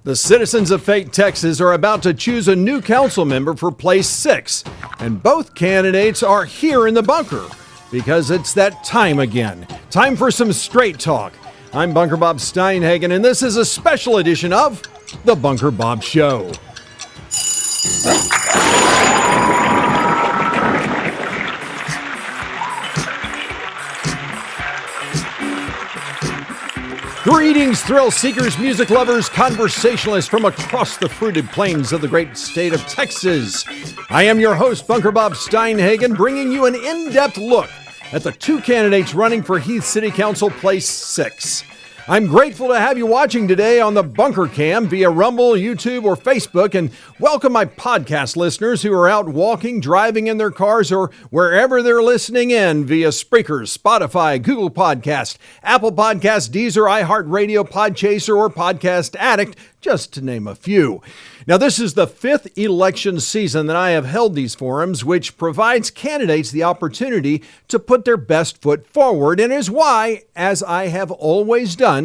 The citizens of Fate, Texas are about to choose a new council member for Place 6, and both candidates are here in the bunker because it's that time again. Time for some straight talk. I'm Bunker Bob Steinhagen, and this is a special edition of The Bunker Bob Show. Greetings, thrill seekers, music lovers, conversationalists from across the fruited plains of the great state of Texas. I am your host, Bunker Bob Steinhagen, bringing you an in-depth look at the two candidates running for Heath City Council Place 6. I'm grateful to have you watching today on the Bunker Cam via Rumble, YouTube, or Facebook, and welcome my podcast listeners who are out walking, driving in their cars, or wherever they're listening in via Spreaker, Spotify, Google Podcast, Apple Podcast, Deezer, iHeartRadio, Podchaser, or Podcast Addict, just to name a few. Now, this is the fifth election season that I have held these forums, which provides candidates the opportunity to put their best foot forward, and is why, as I have always done,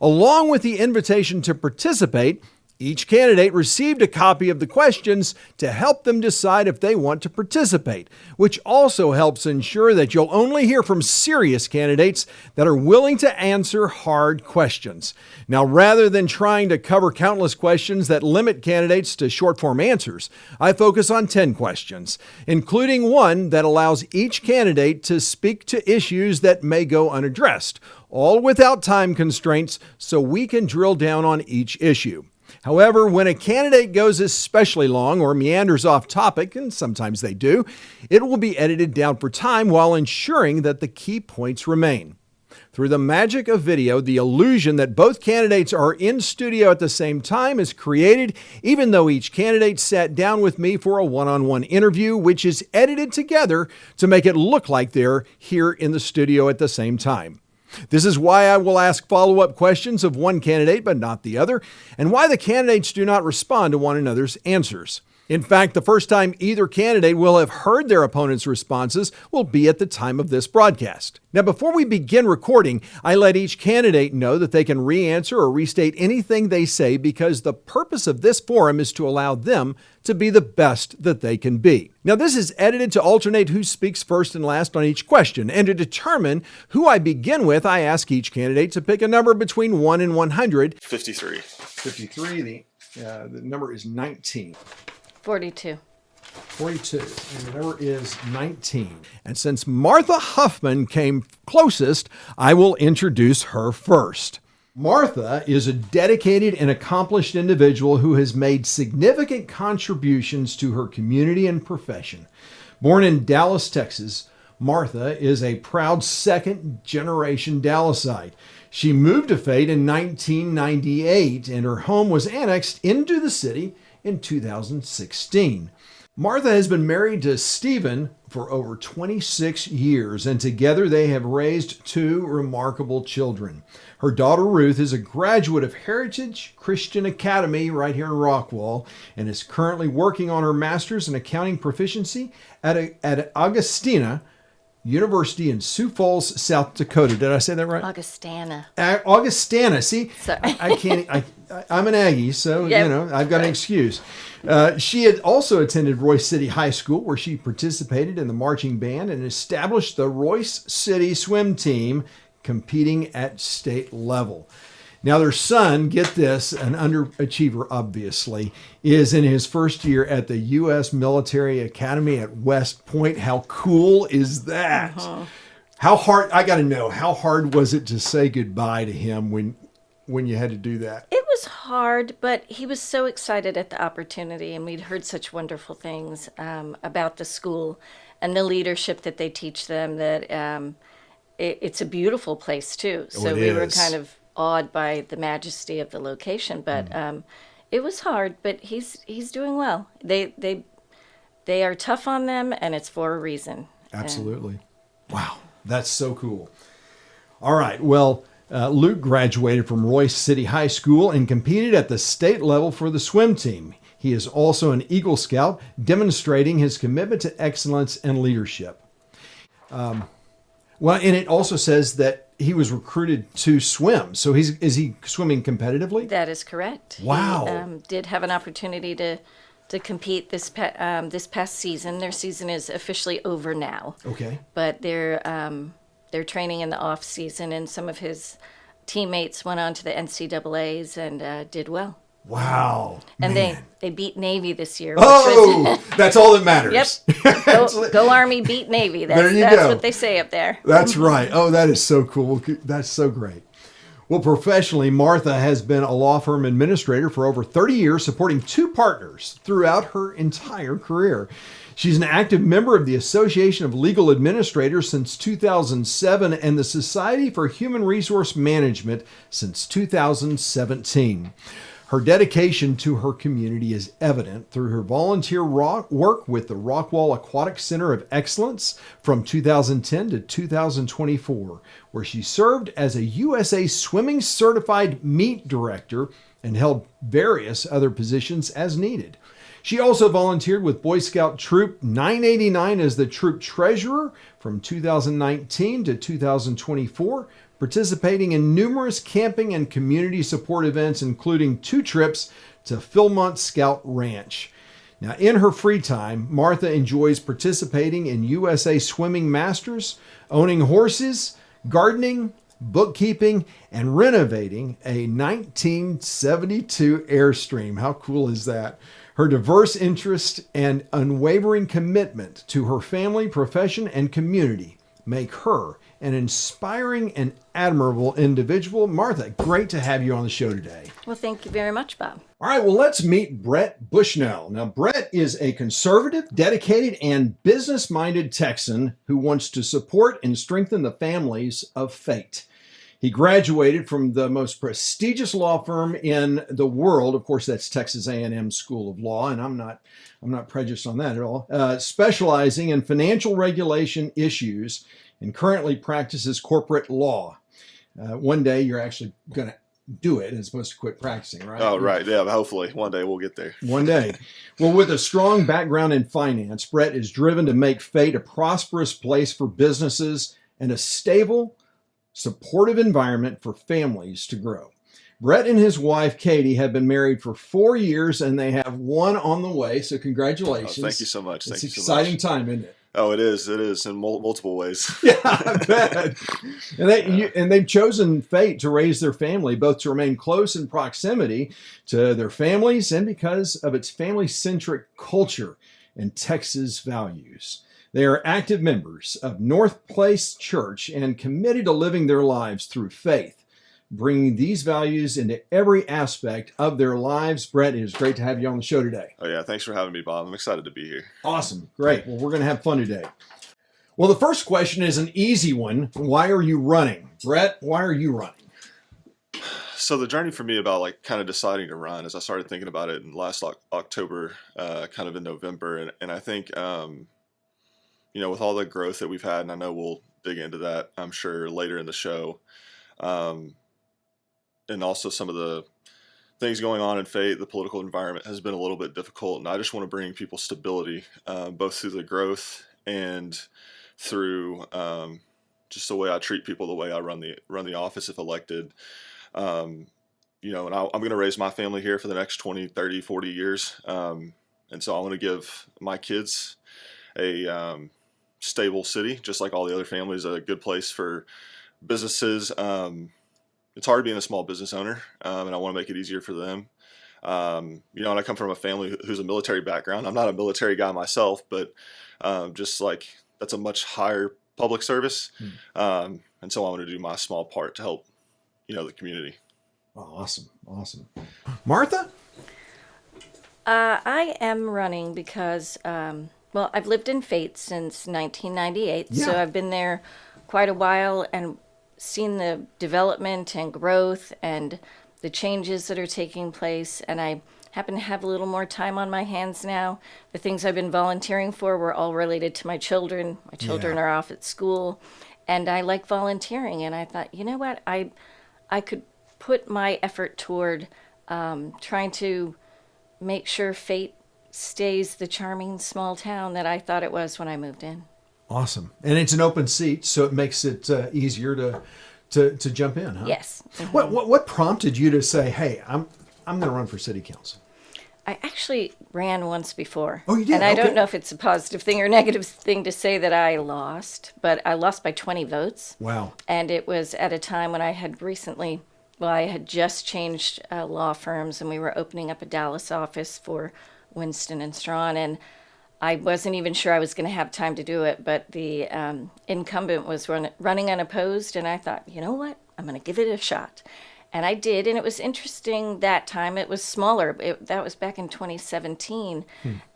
along with the invitation to participate, each candidate received a copy of the questions to help them decide if they want to participate, which also helps ensure that you'll only hear from serious candidates that are willing to answer hard questions. Now, rather than trying to cover countless questions that limit candidates to short-form answers, I focus on 10 questions, including one that allows each candidate to speak to issues that may go unaddressed, all without time constraints, so we can drill down on each issue. However, when a candidate goes especially long or meanders off topic, and sometimes they do, it will be edited down for time while ensuring that the key points remain. Through the magic of video, the illusion that both candidates are in studio at the same time is created, even though each candidate sat down with me for a one-on-one interview, which is edited together to make it look like they're here in the studio at the same time. This is why I will ask follow-up questions of one candidate but not the other, and why the candidates do not respond to one another's answers. In fact, the first time either candidate will have heard their opponent's responses will be at the time of this broadcast. Now, before we begin recording, I let each candidate know that they can re-answer or restate anything they say because the purpose of this forum is to allow them to be the best that they can be. Now, this is edited to alternate who speaks first and last on each question, and to determine who I begin with, I ask each candidate to pick a number between 1 and 100. 53. 53, the number is 19. 42. 42, and the number is 19. And since Martha Huffman came closest, I will introduce her first. Martha is a dedicated and accomplished individual who has made significant contributions to her community and profession. Born in Dallas, Texas, Martha is a proud second-generation Dallasite. She moved to Fate in 1998, and her home was annexed into the city in 2016. Martha has been married to Stephen for over 26 years, and together they have raised two remarkable children. Her daughter Ruth is a graduate of Heritage Christian Academy right here in Rockwall, and is currently working on her master's in accounting proficiency at Augustana University in Sioux Falls, South Dakota. Did I say that right? Augustana. Augustana. See, Sorry. I'm an Aggie, so, Yep. I've got an excuse. She had also attended Royce City High School, where she participated in the marching band and established the Royce City swim team, competing at state level. Now, their son, get this, an underachiever, obviously, is in his first year at the U.S. Military Academy at West Point. How cool is that? Uh-huh. How hard was it to say goodbye to him when you had to do that? It was hard, but he was so excited at the opportunity, and we'd heard such wonderful things about the school and the leadership that they teach them, that it's a beautiful place, too. So we were kind of awed by the majesty of the location, but it was hard, but he's doing well. They are tough on them, and it's for a reason. Absolutely. Wow, that's so cool. All right, well, Luke graduated from Royce City High School and competed at the state level for the swim team. He is also an Eagle Scout, demonstrating his commitment to excellence and leadership. And it also says that he was recruited to swim. So is he swimming competitively? That is correct. Wow. He did have an opportunity to compete this past season. Their season is officially over now. Okay. But they're training in the off season, and some of his teammates went on to the NCAAs and did well. Wow. And man. they beat Navy this year. That's all that matters. Yep. Go Army, beat Navy. That's what they say up there. That's right. Oh, that is so cool. That's so great. Well, professionally, Martha has been a law firm administrator for over 30 years, supporting 2 partners throughout her entire career. She's an active member of the Association of Legal Administrators since 2007 and the Society for Human Resource Management since 2017. Her dedication to her community is evident through her volunteer work with the Rockwall Aquatic Center of Excellence from 2010 to 2024, where she served as a USA Swimming Certified Meet Director and held various other positions as needed. She also volunteered with Boy Scout Troop 989 as the troop treasurer from 2019 to 2024, participating in numerous camping and community support events, including 2 trips to Philmont Scout Ranch. Now, in her free time, Martha enjoys participating in USA Swimming Masters, owning horses, gardening, bookkeeping, and renovating a 1972 Airstream. How cool is that? Her diverse interest and unwavering commitment to her family, profession, and community make her an inspiring and admirable individual. Martha, great to have you on the show today. Well, thank you very much, Bob. All right, well, let's meet Brett Bushnell. Now, Brett is a conservative, dedicated, and business-minded Texan who wants to support and strengthen the families of faith. He graduated from the most prestigious law firm in the world. Of course, that's Texas A&M School of Law, and I'm not prejudiced on that at all. Specializing in financial regulation issues, and currently practices corporate law. One day you're actually going to do it as opposed to quit practicing, right? Oh, right. Yeah, hopefully one day we'll get there. One day. Well, with a strong background in finance, Brett is driven to make Fate a prosperous place for businesses and a stable, supportive environment for families to grow. Brett and his wife, Katie, have been married for 4 years, and they have one on the way. So congratulations. Oh, thank you so much. It's an exciting time, isn't it? Oh, it is. It is in multiple ways. Yeah, I bet. And they've chosen Fate to raise their family, both to remain close in proximity to their families and because of its family-centric culture and Texas values. They are active members of North Place Church and committed to living their lives through faith, bringing these values into every aspect of their lives. Brett, it is great to have you on the show today. Oh, yeah. Thanks for having me, Bob. I'm excited to be here. Awesome. Great. Well, we're going to have fun today. Well, the first question is an easy one. Why are you running? Brett, why are you running? So the journey for me about kind of deciding to run is I started thinking about it in last October, kind of in November. And I think, with all the growth that we've had, and I know we'll dig into that, I'm sure, later in the show, and also some of the things going on in Fate, the political environment has been a little bit difficult. And I just want to bring people stability, both through the growth and through just the way I treat people, the way I run the office if elected. And I'm going to raise my family here for the next 20, 30, 40 years. And so I want to give my kids a stable city, just like all the other families, a good place for businesses. It's hard being a small business owner, and I want to make it easier for them. And I come from a family who's a military background. I'm not a military guy myself, but just like that's a much higher public service. And so I want to do my small part to help, the community. Awesome. Martha? I am running because, I've lived in Fate since 1998, so I've been there quite a while and seen the development and growth and the changes that are taking place, and I happen to have a little more time on my hands now. The things I've been volunteering for were all related to my children. My children are off at school, and I like volunteering, and I thought, you know what, I I could put my effort toward trying to make sure Fate stays the charming small town that I thought it was when I moved in. Awesome. And it's an open seat, so it makes it easier to jump in, huh? Yes. Mm-hmm. What prompted you to say, hey, I'm going to run for city council? I actually ran once before. Oh, you did? And I Okay. don't know if it's a positive thing or negative thing to say that I lost, but I lost by 20 votes. Wow. And it was at a time when I had recently, well, I had just changed law firms, and we were opening up a Dallas office for Winston and Strawn, and I wasn't even sure I was going to have time to do it, but the incumbent was running unopposed, and I thought, you know what, I'm going to give it a shot. And I did, and it was interesting that time. It was smaller. That was back in 2017,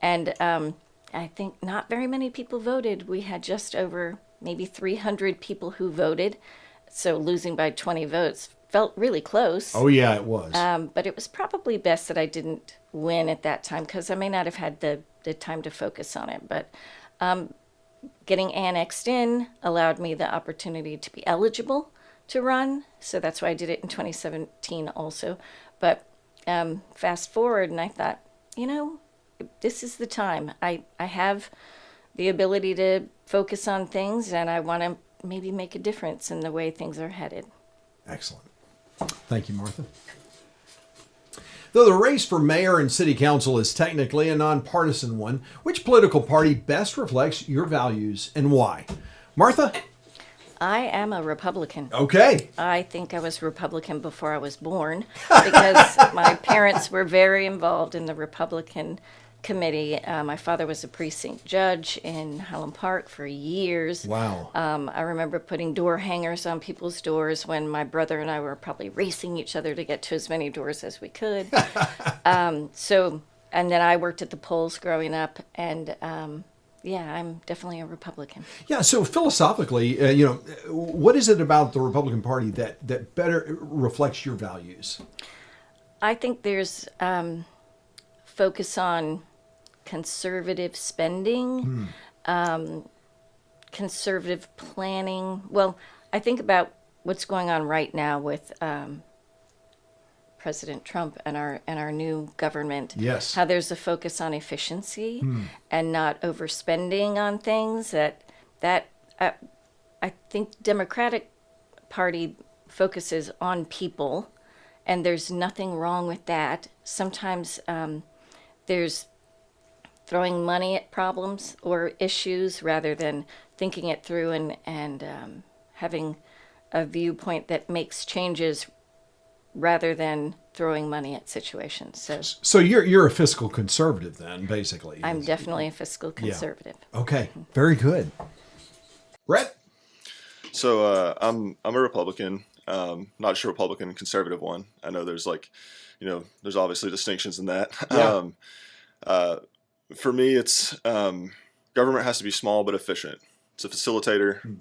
and I think not very many people voted. We had just over maybe 300 people who voted, so losing by 20 votes felt really close. Oh, yeah, it was. But it was probably best that I didn't win at that time, because I may not have had the time to focus on it. But getting annexed in allowed me the opportunity to be eligible to run. So that's why I did it in 2017 also. But fast forward, and I thought, you know, this is the time. I have the ability to focus on things, and I want to maybe make a difference in the way things are headed. Excellent. Thank you, Martha. Though the race for mayor and city council is technically a nonpartisan one, which political party best reflects your values and why? Martha? I am a Republican. Okay. I think I was Republican before I was born, because my parents were very involved in the Republican committee. My father was a precinct judge in Highland Park for years. Wow. I remember putting door hangers on people's doors when my brother and I were probably racing each other to get to as many doors as we could. And then I worked at the polls growing up, and yeah, I'm definitely a Republican. Yeah, so philosophically, what is it about the Republican Party that better reflects your values? I think there's focus on conservative spending, conservative planning. Well, I think about what's going on right now with President Trump and our new government. Yes. How there's a focus on efficiency and not overspending on things. That I think Democratic Party focuses on people, and there's nothing wrong with that. Sometimes there's throwing money at problems or issues rather than thinking it through and having a viewpoint that makes changes rather than throwing money at situations. So you're a fiscal conservative then, basically. I'm definitely a fiscal conservative. Yeah. Okay, very good. Brett? So I'm a Republican, not sure Republican conservative one. I know there's there's obviously distinctions in that. Yeah. For me, it's government has to be small but efficient. It's a facilitator,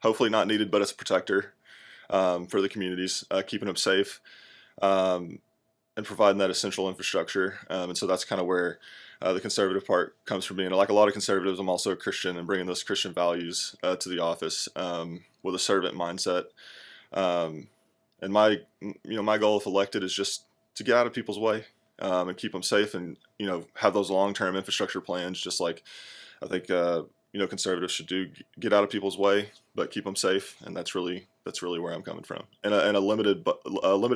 hopefully not needed, but it's a protector for the communities, keeping them safe, and providing that essential infrastructure. And so that's kind of where the conservative part comes from being. Like a lot of conservatives, I'm also a Christian, and bringing those Christian values to the office with a servant mindset. And my goal if elected is just to get out of people's way and keep them safe, and have those long-term infrastructure plans. Just like I think conservatives should do, get out of people's way, but keep them safe, and that's really where I'm coming from. And a limited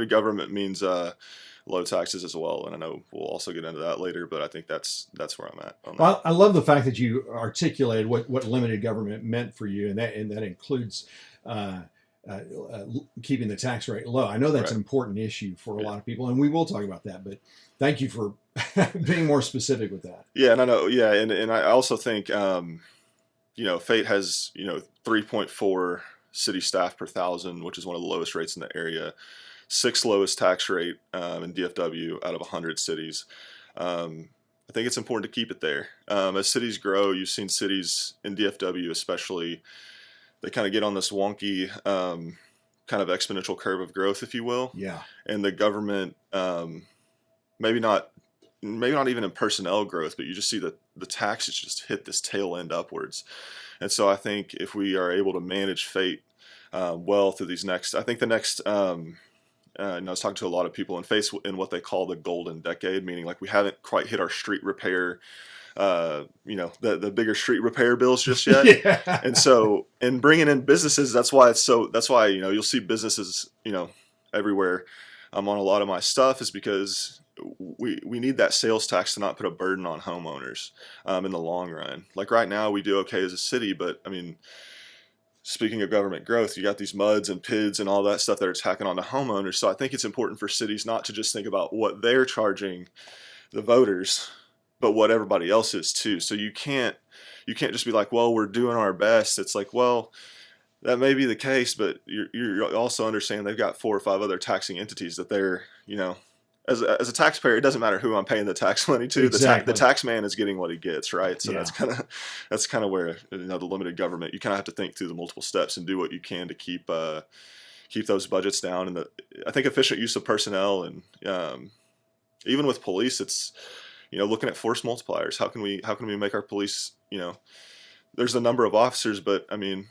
government means low taxes as well, and I know we'll also get into that later, but I think that's where I'm at. Well, I love the fact that you articulated what limited government meant for you, and that includes keeping the tax rate low. I know that's an important issue for a lot of people, and we will talk about that, but thank you for being more specific with that. Yeah, and I know, and I also think, Fate has, 3.4 city staff per thousand, which is one of the lowest rates in the area, 6th lowest tax rate in DFW out of 100 cities. I think it's important to keep it there. As cities grow, you've seen cities in DFW especially, they kind of get on this wonky kind of exponential curve of growth, if you will. Yeah. And the government, maybe not even in personnel growth, but you just see that the taxes just hit this tail end upwards. And so I think if we are able to manage Fate well through these next. I think the next. I was talking to a lot of people in what they call the golden decade, meaning like we haven't quite hit our street repair, the bigger street repair bills just yet. Yeah. And so in bringing in businesses, that's why you'll see businesses, everywhere. On a lot of my stuff is because we need that sales tax to not put a burden on homeowners in the long run. Like right now we do okay as a city, but I mean, speaking of government growth, you got these MUDs and PIDs and all that stuff that are attacking on the homeowners. So I think it's important for cities not to just think about what they're charging the voters, but what everybody else is too. So you can't just be like, well, we're doing our best. It's like, well, that may be the case, but you're also understand they've got 4 or 5 other taxing entities that they're, as a taxpayer, it doesn't matter who I'm paying the tax money to. Exactly. The tax man is getting what he gets, right? So Yeah. that's kind of where the limited government. You kind of have to think through the multiple steps and do what you can to keep those budgets down. And I think efficient use of personnel and even with police, it's looking at force multipliers. How can we make our police? There's a number of officers, but I mean,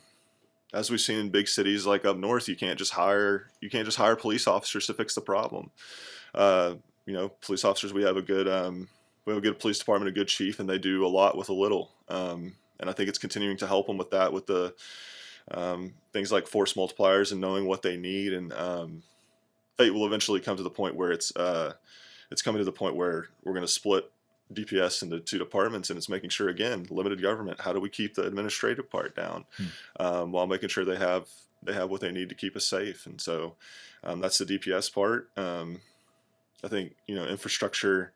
as we've seen in big cities like up north, you can't just hire police officers to fix the problem. Police officers, we have a good police department, a good chief, and they do a lot with a little. And I think it's continuing to help them with that, with the things like force multipliers and knowing what they need. And fate will eventually come to the point where it's coming to the point where we're going to split DPS into 2 departments, and it's making sure, again, limited government. How do we keep the administrative part down while making sure they have what they need to keep us safe? And so that's the DPS part. I think infrastructure,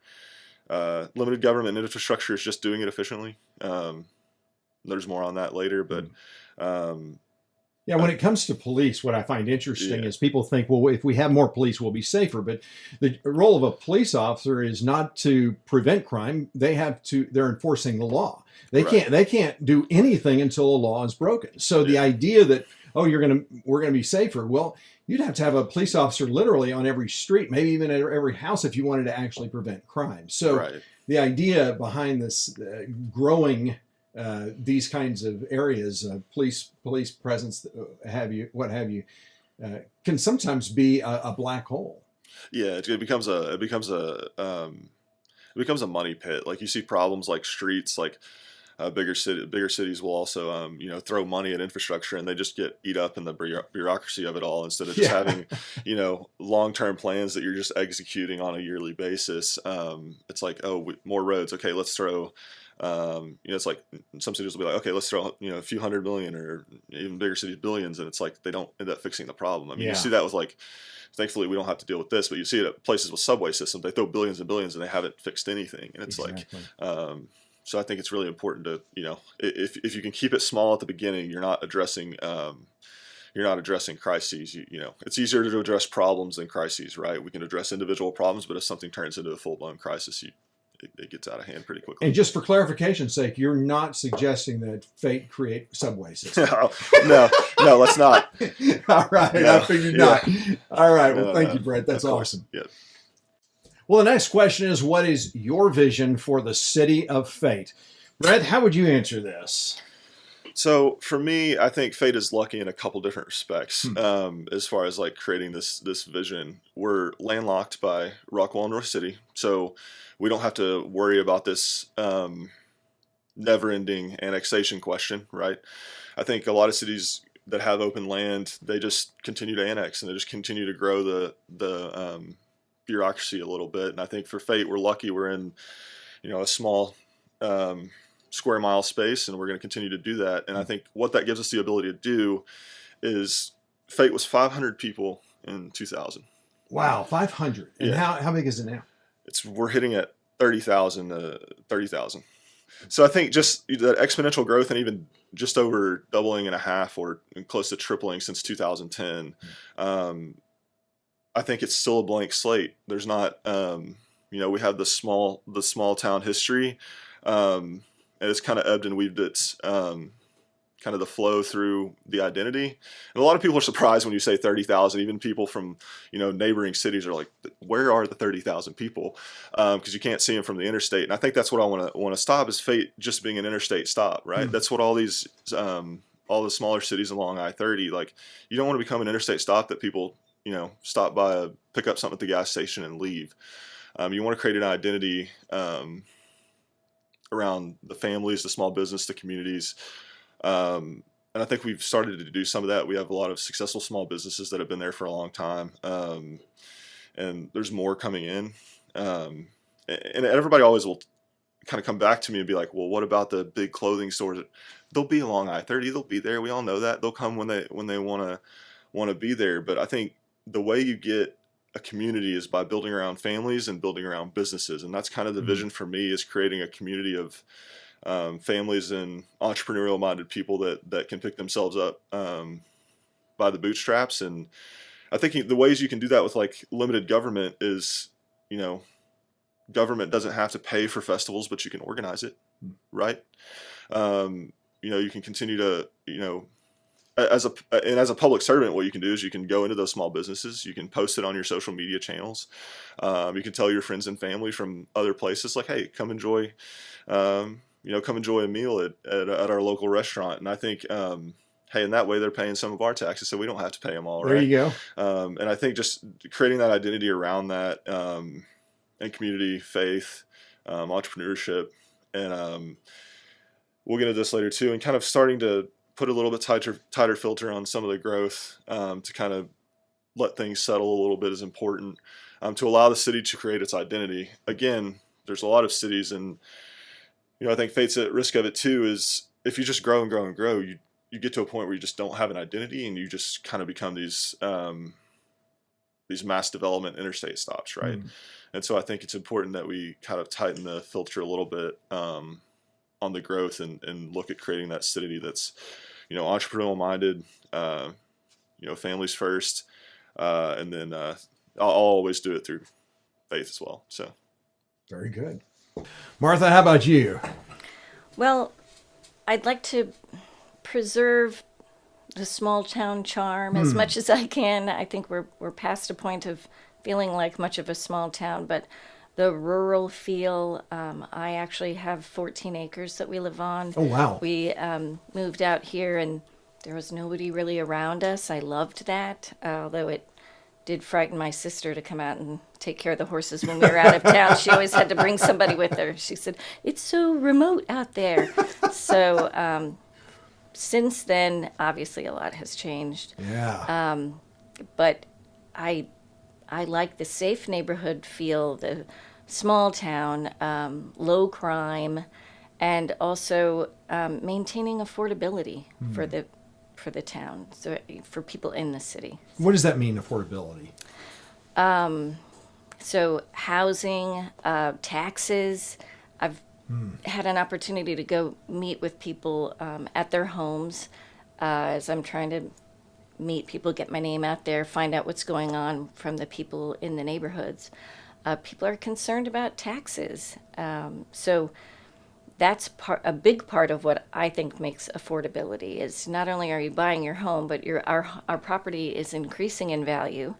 limited government and infrastructure is just doing it efficiently. There's more on that later, but yeah, when it comes to police, what I find interesting is people think, well, if we have more police, we'll be safer. But the role of a police officer is not to prevent crime. They're enforcing the law. They can't do anything until a law is broken. So the idea that, we're going to be safer. Well, you'd have to have a police officer literally on every street, maybe even at every house, if you wanted to actually prevent crime. So the idea behind this growing these kinds of areas, police presence, what have you, can sometimes be a black hole. Yeah, it becomes a money pit. Like you see problems like streets, like bigger cities will also throw money at infrastructure, and they just eat up in the bureaucracy of it all, instead of just having long-term plans that you're just executing on a yearly basis. It's like, more roads. Okay, let's throw. It's like some cities will be like, okay, let's throw a few $100 million, or even bigger cities billions, and it's like they don't end up fixing the problem. I mean, you see that with like, thankfully we don't have to deal with this, but you see it at places with subway systems. They throw billions and billions and they haven't fixed anything, and it's like, so I think it's really important to if you can keep it small at the beginning, you're not addressing crises. It's easier to address problems than crises, right? We can address individual problems, but if something turns into a full-blown crisis, it gets out of hand pretty quickly. And just for clarification's sake, you're not suggesting that fate create subway systems. No, let's not. All right, I figured not. All right, well, thank you, Brett. That's awesome. Yeah. Well, the next question is, what is your vision for the city of Fate? Brett, how would you answer this? So for me, I think Fate is lucky in a couple different respects. As far as like creating this vision, we're landlocked by Rockwall and North City, so we don't have to worry about this never-ending annexation question, right? I think a lot of cities that have open land, they just continue to annex, and they just continue to grow the bureaucracy a little bit. And I think for Fate, we're lucky we're in a small square mile space, and we're going to continue to do that. And I think what that gives us the ability to do is, Fate was 500 people in 2000. Wow, 500. And how big is it now? We're hitting at 30,000 to 30,000. So I think just that exponential growth, and even just over doubling and a half, or close to tripling since 2010. I think it's still a blank slate. There's not, we have the small town history, and it's kind of ebbed and weaved its kind of the flow through the identity. And a lot of people are surprised when you say 30,000. Even people from neighboring cities are like, where are the 30,000 people? Because you can't see them from the interstate. And I think that's what I want to stop, is Fate just being an interstate stop, right? That's what all these all the smaller cities along I-30, like you don't want to become an interstate stop that people, stop by, pick up something at the gas station and leave. You want to create an identity around the families, the small business, the communities. And I think we've started to do some of that. We have a lot of successful small businesses that have been there for a long time. And there's more coming in. And everybody always will kind of come back to me and be like, well, what about the big clothing stores? They'll be along I-30. They'll be there. We all know that. They'll come when they want to be there. But I think the way you get a community is by building around families and building around businesses. And that's kind of the vision for me, is creating a community of families and entrepreneurial minded people that can pick themselves up by the bootstraps. And I think the ways you can do that with like limited government is, government doesn't have to pay for festivals, but you can organize it, right? You can continue to, as a public servant, what you can do is you can go into those small businesses, you can post it on your social media channels, you can tell your friends and family from other places, like, hey, come enjoy a meal at our local restaurant. And I think, hey, in that way they're paying some of our taxes, so we don't have to pay them all, right? There you go. And I think just creating that identity around that, and community, faith, entrepreneurship, and we'll get into this later too, and kind of starting to put a little bit tighter filter on some of the growth to kind of let things settle a little bit is important, to allow the city to create its identity. Again, there's a lot of cities, and I think Fate's at risk of it too, is if you just grow and grow and grow, you get to a point where you just don't have an identity, and you just kind of become these mass development interstate stops, right? And so I think it's important that we kind of tighten the filter a little bit on the growth and look at creating that city that's, entrepreneurial minded, families first, and then I'll always do it through faith as well. So, very good. Martha, how about you? Well, I'd like to preserve the small town charm as much as I can. I think we're past a point of feeling like much of a small town, but the rural feel, I actually have 14 acres that we live on. Oh, wow. We moved out here and there was nobody really around us. I loved that, although it did frighten my sister to come out and take care of the horses when we were out of town. She always had to bring somebody with her. She said, it's so remote out there. So since then, obviously a lot has changed. Yeah. But I like the safe neighborhood feel, the small town, low crime, and also maintaining affordability for the town, so for people in the city. What does that mean, affordability? So housing, taxes. I've had an opportunity to go meet with people at their homes as I'm trying to meet people, get my name out there, find out what's going on from the people in the neighborhoods. People are concerned about taxes. So that's a big part of what I think makes affordability is not only are you buying your home, but our property is increasing in value,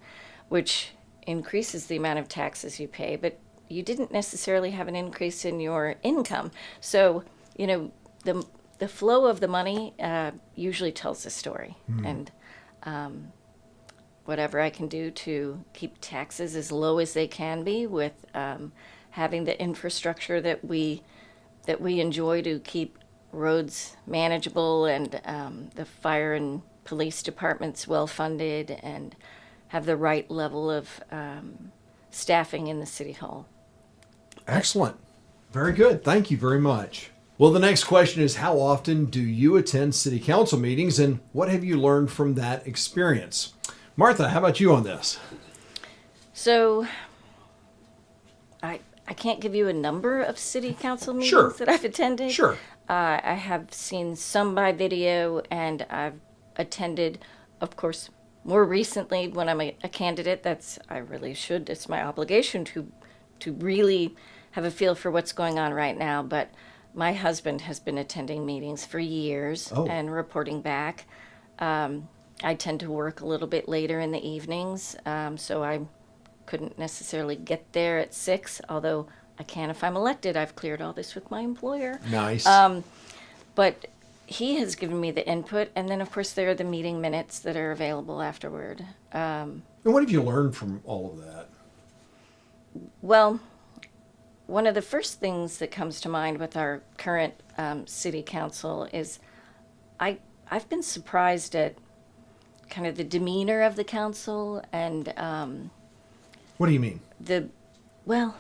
which increases the amount of taxes you pay, but you didn't necessarily have an increase in your income. So, the flow of the money usually tells the story. And whatever I can do to keep taxes as low as they can be with having the infrastructure that we enjoy to keep roads manageable and the fire and police departments well funded and have the right level of staffing in the city hall. Excellent. Very good. Thank you very much. Well, the next question is, how often do you attend city council meetings, and what have you learned from that experience? Martha, how about you on this? So I can't give you a number of city council meetings that I've attended. Sure. I have seen some by video, and I've attended, of course, more recently when I'm a candidate. I really should. It's my obligation to really have a feel for what's going on right now. But my husband has been attending meetings for years and reporting back. I tend to work a little bit later in the evenings, so I couldn't necessarily get there at 6, although I can if I'm elected. I've cleared all this with my employer. Nice. But, he has given me the input, and then of course there are the meeting minutes that are available afterward. And what have you learned from all of that? Well, one of the first things that comes to mind with our current city council is I've been surprised at kind of the demeanor of the council and What do you mean? well,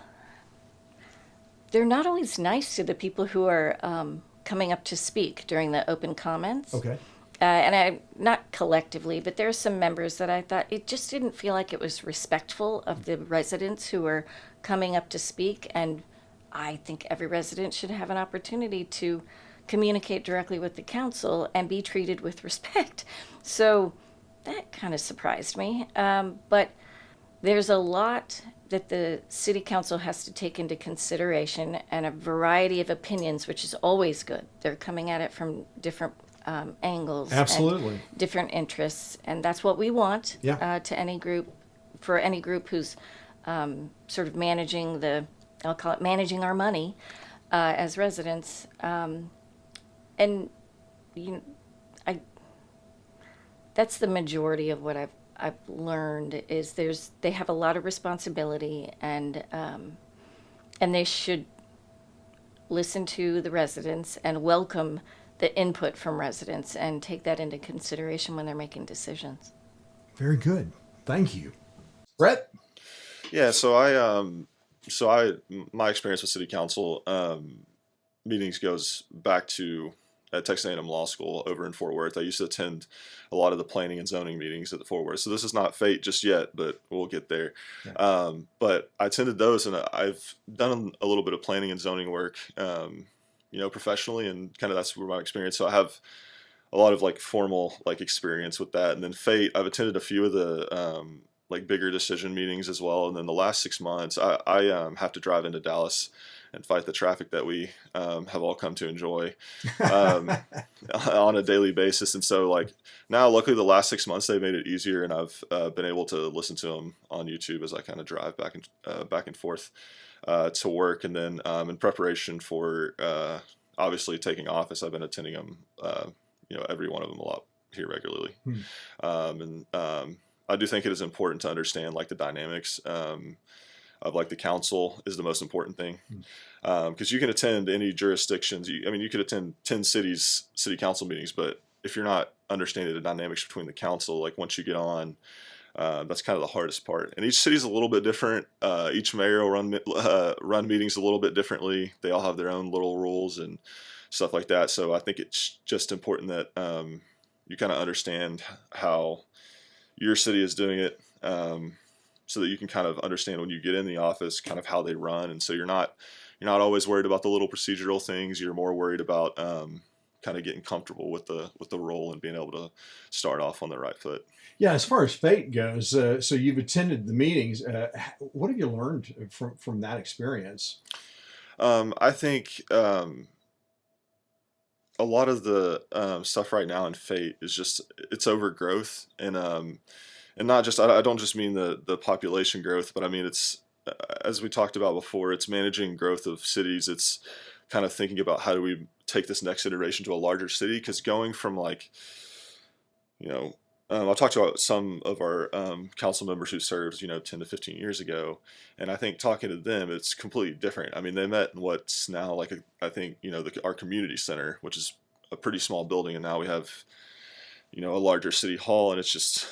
they're not always nice to the people who are coming up to speak during the open comments. Okay. And I, not collectively, but there are some members that I thought it just didn't feel like it was respectful of the residents who were coming up to speak. And I think every resident should have an opportunity to communicate directly with the council and be treated with respect. So that kind of surprised me. But there's a lot that the city council has to take into consideration and a variety of opinions, which is always good. They're coming at it from different angles. Absolutely. And different interests. And that's what we want to any group, for any group who's sort of managing I'll call it managing our money as residents. And that's the majority of what I've learned is they have a lot of responsibility, and they should listen to the residents and welcome the input from residents and take that into consideration when they're making decisions. Very good. Thank you. Brett? Yeah, my experience with city council meetings goes back to at Texas A&M Law School over in Fort Worth. I used to attend a lot of the planning and zoning meetings at the Fort Worth. So this is not fate just yet, but we'll get there. Yeah. But I attended those, and I've done a little bit of planning and zoning work, professionally, and kind of that's where my experience. So I have a lot of like formal like experience with that. And then fate, I've attended a few of the like bigger decision meetings as well. And then the last 6 months, I have to drive into Dallas and fight the traffic that we have all come to enjoy on a daily basis. And so like now, luckily the last 6 months, they made it easier, and I've been able to listen to them on YouTube as I kind of drive back and forth to work. And then in preparation for obviously taking office, I've been attending them, every one of them a lot here regularly. I do think it is important to understand like the dynamics of like the council is the most important thing, because you can attend any jurisdictions. You could attend 10 city council meetings, but if you're not understanding the dynamics between the council, like once you get on, that's kind of the hardest part. And each city's a little bit different. Each mayor will run meetings a little bit differently. They all have their own little rules and stuff like that. So I think it's just important that you kind of understand how your city is doing it, so that you can kind of understand when you get in the office kind of how they run. And so you're not always worried about the little procedural things. You're more worried about kind of getting comfortable with the role and being able to start off on the right foot. Yeah, as far as fate goes, so you've attended the meetings. What have you learned from that experience? I think a lot of the stuff right now in fate is just it's overgrowth, and not just I don't just mean the population growth, but I mean it's as we talked about before, it's managing growth of cities. It's kind of thinking about how do we take this next iteration to a larger city, because going from like I talked about some of our council members who served 10 to 15 years ago, and I think talking to them, it's completely different. I mean, they met in what's now like our community center, which is a pretty small building, and now we have a larger city hall, and it's just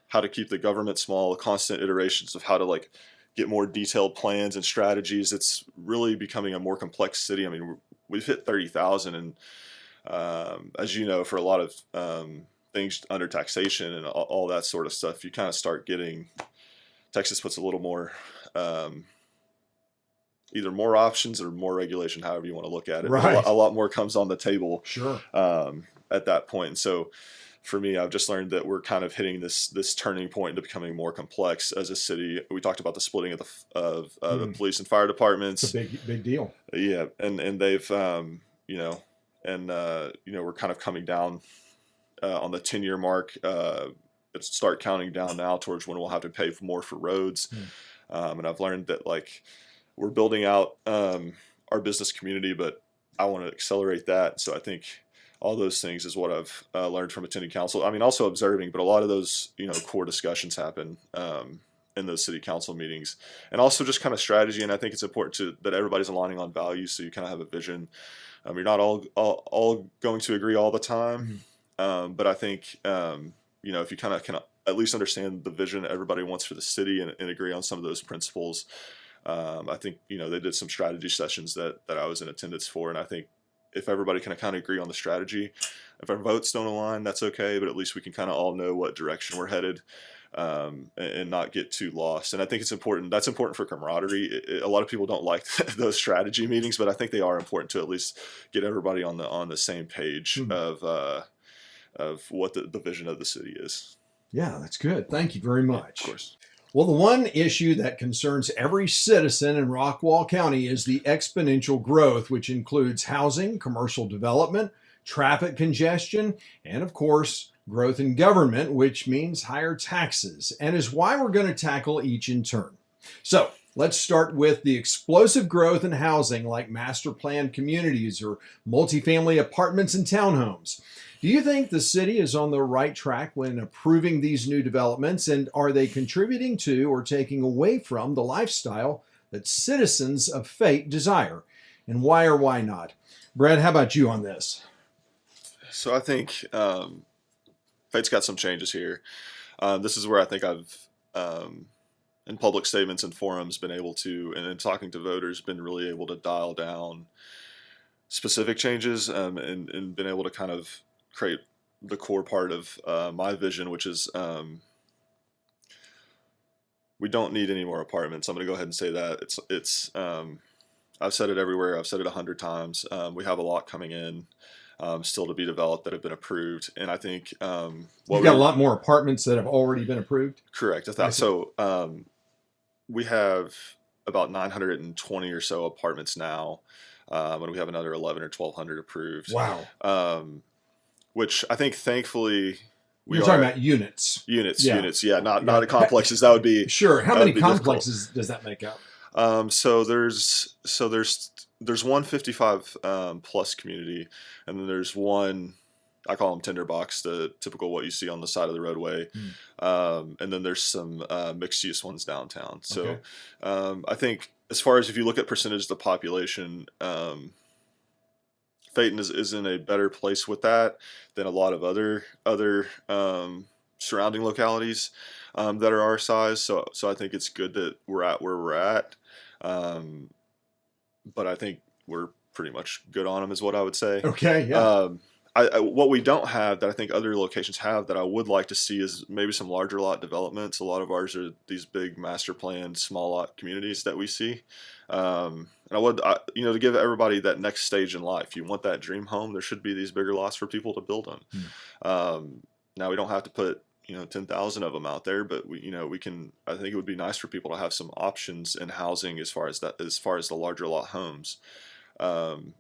how to keep the government small, constant iterations of how to like get more detailed plans and strategies. It's really becoming a more complex city. I mean, we've hit 30,000, and as you know, for a lot of things under taxation and all that sort of stuff, you kind of start getting, Texas puts a little more, either more options or more regulation, however you want to look at it. Right. A lot more comes on the table. Sure. At that point. And so for me, I've just learned that we're kind of hitting this turning point into becoming more complex as a city. We talked about the splitting of the police and fire departments. It's a big deal. Yeah. And they've, we're kind of coming down on the 10-year mark. Start counting down now towards when we'll have to pay more for roads. And I've learned that like we're building out our business community, but I want to accelerate that. So I think all those things is what I've learned from attending council. I mean, also observing, but a lot of those, core discussions happen in those city council meetings, and also just kind of strategy. And I think it's important that everybody's aligning on values, so you kind of have a vision. You're not all going to agree all the time, but I think if you kind of can at least understand the vision everybody wants for the city and agree on some of those principles. I think they did some strategy sessions that I was in attendance for, and I think if everybody can kind of agree on the strategy, if our votes don't align, that's okay, but at least we can kind of all know what direction we're headed, and not get too lost. And I think it's important. That's important for camaraderie. A lot of people don't like those strategy meetings, but I think they are important to at least get everybody on the same page of what the vision of the city is. Yeah, that's good. Thank you very much. Of course. Well, the one issue that concerns every citizen in Rockwall County is the exponential growth, which includes housing, commercial development, traffic congestion, and of course, growth in government, which means higher taxes, and is why we're going to tackle each in turn. So let's start with the explosive growth in housing like master planned communities or multifamily apartments and townhomes. Do you think the city is on the right track when approving these new developments, and are they contributing to or taking away from the lifestyle that citizens of Fate desire? And why or why not? Brad, how about you on this? So I think Fate's got some changes here. This is where I think I've, in public statements and forums, been able to, and in talking to voters, been really able to dial down specific changes, and been able to kind of create the core part of my vision, which is we don't need any more apartments. I'm going to go ahead and say that. It's I've said it everywhere. I've said it 100 times. We have a lot coming in still to be developed that have been approved, and I think you've got a lot more apartments that have already been approved. Correct. I thought so. We have about 920 or so apartments now, and we have another 11 or 1,200 approved. Wow. Which I think, thankfully, you're talking about units. Units. Yeah, not complexes. That would be sure. How many complexes does that make up? So there's 155 plus community, and then there's one, I call them tinderbox, the typical what you see on the side of the roadway, and then there's some mixed use ones downtown. So I think as far as if you look at percentage of the population, Phaeton is in a better place with that than a lot of other surrounding localities that are our size. So I think it's good that we're at where we're at. But I think we're pretty much good on them, is what I would say. Okay. Yeah. What we don't have that I think other locations have that I would like to see is maybe some larger lot developments. A lot of ours are these big master planned small lot communities that we see. And I would, to give everybody that next stage in life, you want that dream home, there should be these bigger lots for people to build on. Now we don't have to put 10,000 of them out there, but we can. I think it would be nice for people to have some options in housing as far as the larger lot homes.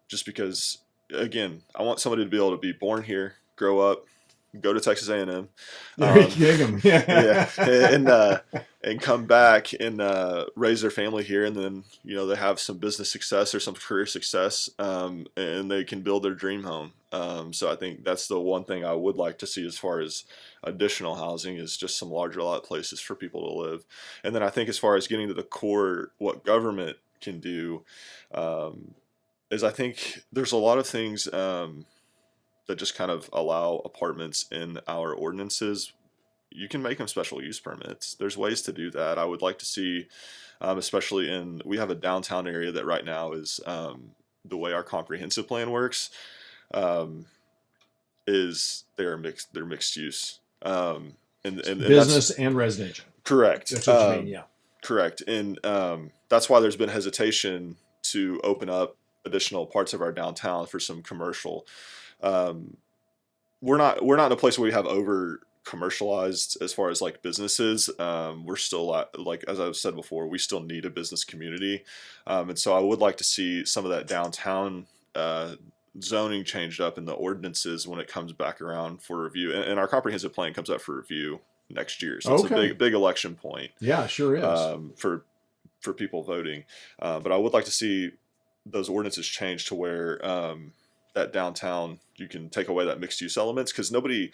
Just because, again, I want somebody to be able to be born here, grow up, go to Texas A&M, and come back and raise their family here, and then they have some business success or some career success, and they can build their dream home. So I think that's the one thing I would like to see as far as additional housing is just some larger lot places for people to live. And then I think as far as getting to the core, what government can do, is I think there's a lot of things that just kind of allow apartments in our ordinances. You can make them special use permits. There's ways to do that. I would like to see, especially we have a downtown area that right now is the way our comprehensive plan works, is they're mixed use. And business and residential. Correct. That's what you mean, yeah. Correct. And that's why there's been hesitation to open up additional parts of our downtown for some commercial. We're not in a place where we have over commercialized as far as like businesses. We're still like, as I've said before, we still need a business community. And so I would like to see some of that downtown zoning changed up in the ordinances when it comes back around for review. And our comprehensive plan comes up for review next year. So it's a big election point. Yeah, sure is. For people voting. But I would like to see those ordinances change to where that downtown, you can take away that mixed use elements, because nobody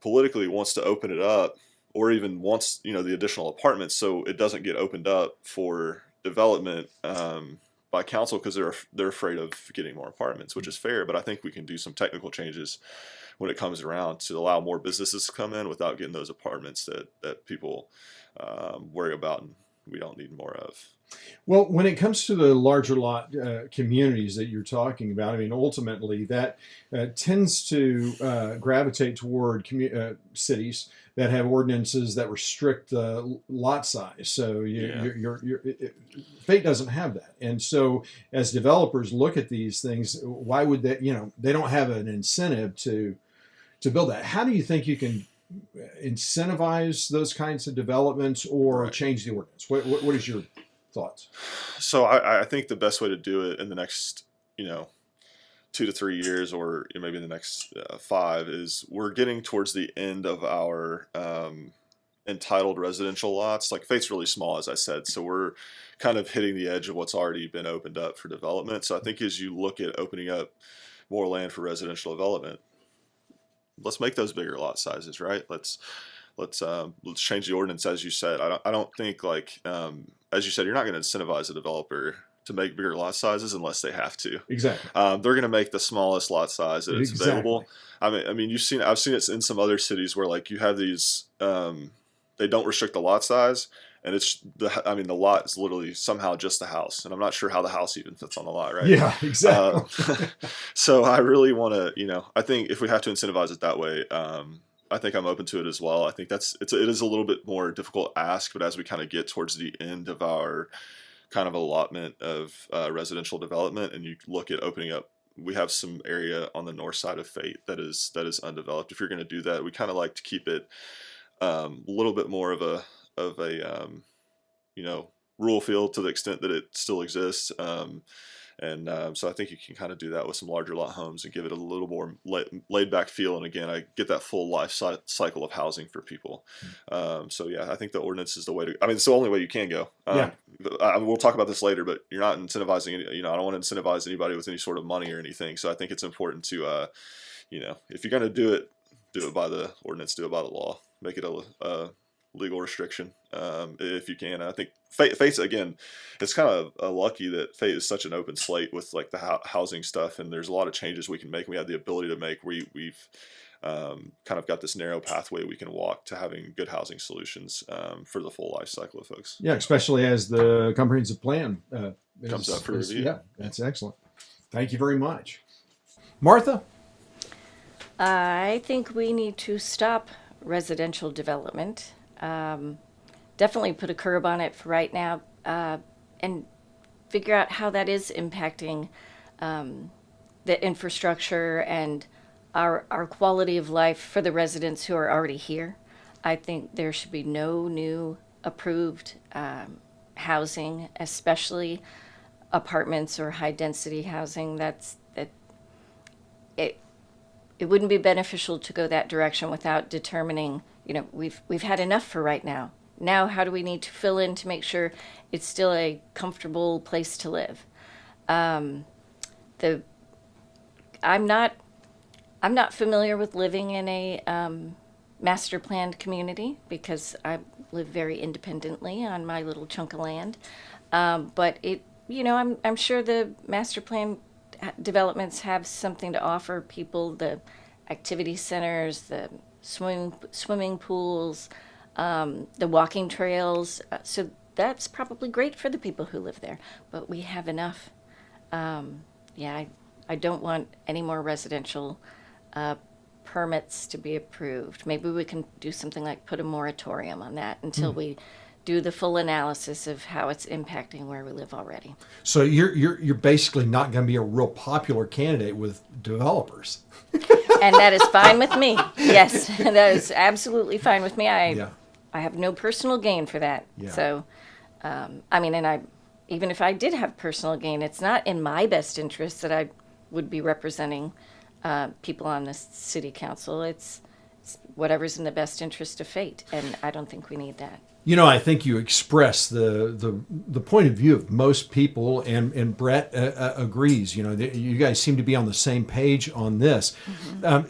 politically wants to open it up or even wants, the additional apartments. So it doesn't get opened up for development by council, because they're afraid of getting more apartments, which is fair. But I think we can do some technical changes when it comes around to allow more businesses to come in without getting those apartments that people worry about and we don't need more of. Well, when it comes to the larger lot communities that you're talking about, I mean, ultimately that tends to gravitate toward cities that have ordinances that restrict lot size. So Fate doesn't have that. And so as developers look at these things, why would they, they don't have an incentive to build that. How do you think you can incentivize those kinds of developments or change the ordinance? What is your thoughts? So I think the best way to do it in the next, 2 to 3 years, or maybe in the next 5, is we're getting towards the end of our entitled residential lots. Like Fate's really small, as I said, so we're kind of hitting the edge of what's already been opened up for development. So I think as you look at opening up more land for residential development, let's make those bigger lot sizes, right? Let's change the ordinance, as you said. I don't think, like, as you said, you're not going to incentivize a developer to make bigger lot sizes unless they have to. Exactly. They're going to make the smallest lot size that is available. I mean, I've seen it in some other cities where, like, you have these, they don't restrict the lot size, and the lot is literally somehow just the house, and I'm not sure how the house even fits on the lot, right? Yeah, exactly. So I really want to, I think if we have to incentivize it that way, I think I'm open to it as well. I think it is a little bit more difficult ask, but as we kind of get towards the end of our kind of allotment of residential development, and you look at opening up, we have some area on the north side of Fate that is undeveloped. If you're going to do that, we kind of like to keep it a little bit more of a rural feel to the extent that it still exists. So I think you can kind of do that with some larger lot homes and give it a little more laid back feel. And again, I get that full life cycle of housing for people. So yeah, I think the ordinance is the way to, it's the only way you can go. We'll talk about this later, but you're not incentivizing, I don't want to incentivize anybody with any sort of money or anything. So I think it's important to, if you're going to do it by the ordinance, do it by the law, make it a legal restriction if you can. I think Fate's, again, it's kind of lucky that Fate is such an open slate with like the housing stuff, and there's a lot of changes we can make. We have the ability to make. We've kind of got this narrow pathway we can walk to having good housing solutions for the full life cycle of folks. Yeah, especially as the comprehensive plan comes up for review. Yeah, that's excellent. Thank you very much. Martha? I think we need to stop residential development. Definitely put a curb on it for right now, and figure out how that is impacting the infrastructure and our quality of life for the residents who are already here. I think there should be no new approved housing, especially apartments or high density housing. It wouldn't be beneficial to go that direction without determining, we've had enough for right now. Now, how do we need to fill in to make sure it's still a comfortable place to live? I'm not familiar with living in a master planned community because I live very independently on my little chunk of land. But I'm sure the master plan developments have something to offer people, the activity centers, the swimming pools, the walking trails. So that's probably great for the people who live there, but we have enough. I don't want any more residential permits to be approved. Maybe we can do something like put a moratorium on that until we do the full analysis of how it's impacting where we live already. So you're basically not going to be a real popular candidate with developers. And that is fine with me. Yes, that is absolutely fine with me. I have no personal gain for that. Yeah. So, even if I did have personal gain, it's not in my best interest that I would be representing people on this city council. It's whatever's in the best interest of Fate. And I don't think we need that. You know, I think you express the point of view of most people, and Brett agrees. You know, you guys seem to be on the same page on this.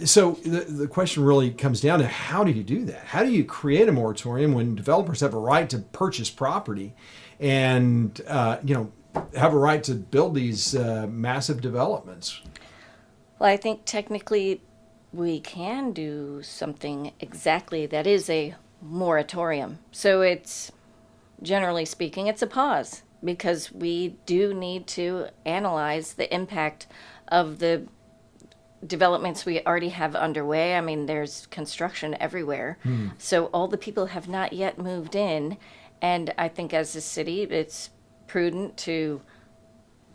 So the question really comes down to, how do you do that? How do you create a moratorium when developers have a right to purchase property and, have a right to build these massive developments? Well, I think technically we can do something exactly that is a moratorium. So it's, generally speaking, it's a pause, because we do need to analyze the impact of the developments we already have underway. I mean, there's construction everywhere. So all the people have not yet moved in. And I think as a city, it's prudent to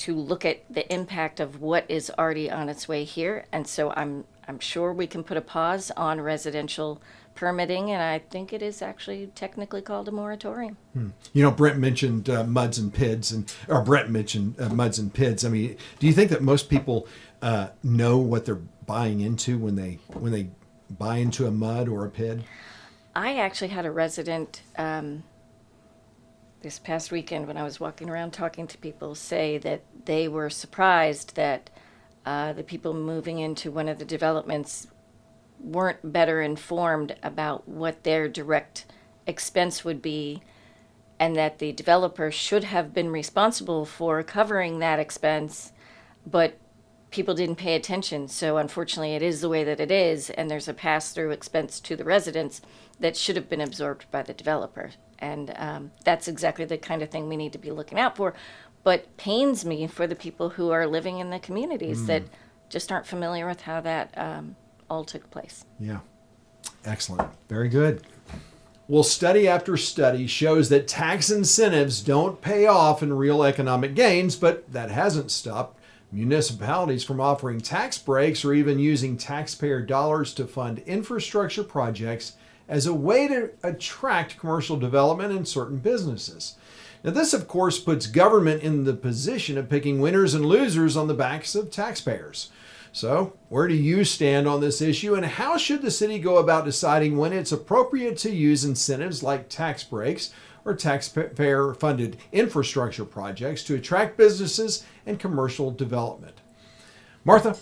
look at the impact of what is already on its way here. And so I'm sure we can put a pause on residential permitting, and I think it is actually technically called a moratorium. You know, Brett mentioned muds and PIDs, Brett mentioned muds and PIDs. I mean, do you think that most people know what they're buying into when they buy into a mud or a PID? I actually had a resident this past weekend, when I was walking around talking to people, say that they were surprised that the people moving into one of the developments weren't better informed about what their direct expense would be, and that the developer should have been responsible for covering that expense, but people didn't pay attention. So unfortunately, it is the way that it is, and there's a pass-through expense to the residents that should have been absorbed by the developer. And that's exactly the kind of thing we need to be looking out for. But pains me for the people who are living in the communities that just aren't familiar with how that all took place. Yeah. Excellent. Very good. Well, study after study shows that tax incentives don't pay off in real economic gains, but that hasn't stopped municipalities from offering tax breaks or even using taxpayer dollars to fund infrastructure projects as a way to attract commercial development in certain businesses. Now, this, of course, puts government in the position of picking winners and losers on the backs of taxpayers. So, where do you stand on this issue, and how should the city go about deciding when it's appropriate to use incentives like tax breaks or taxpayer-funded infrastructure projects to attract businesses and commercial development? Martha?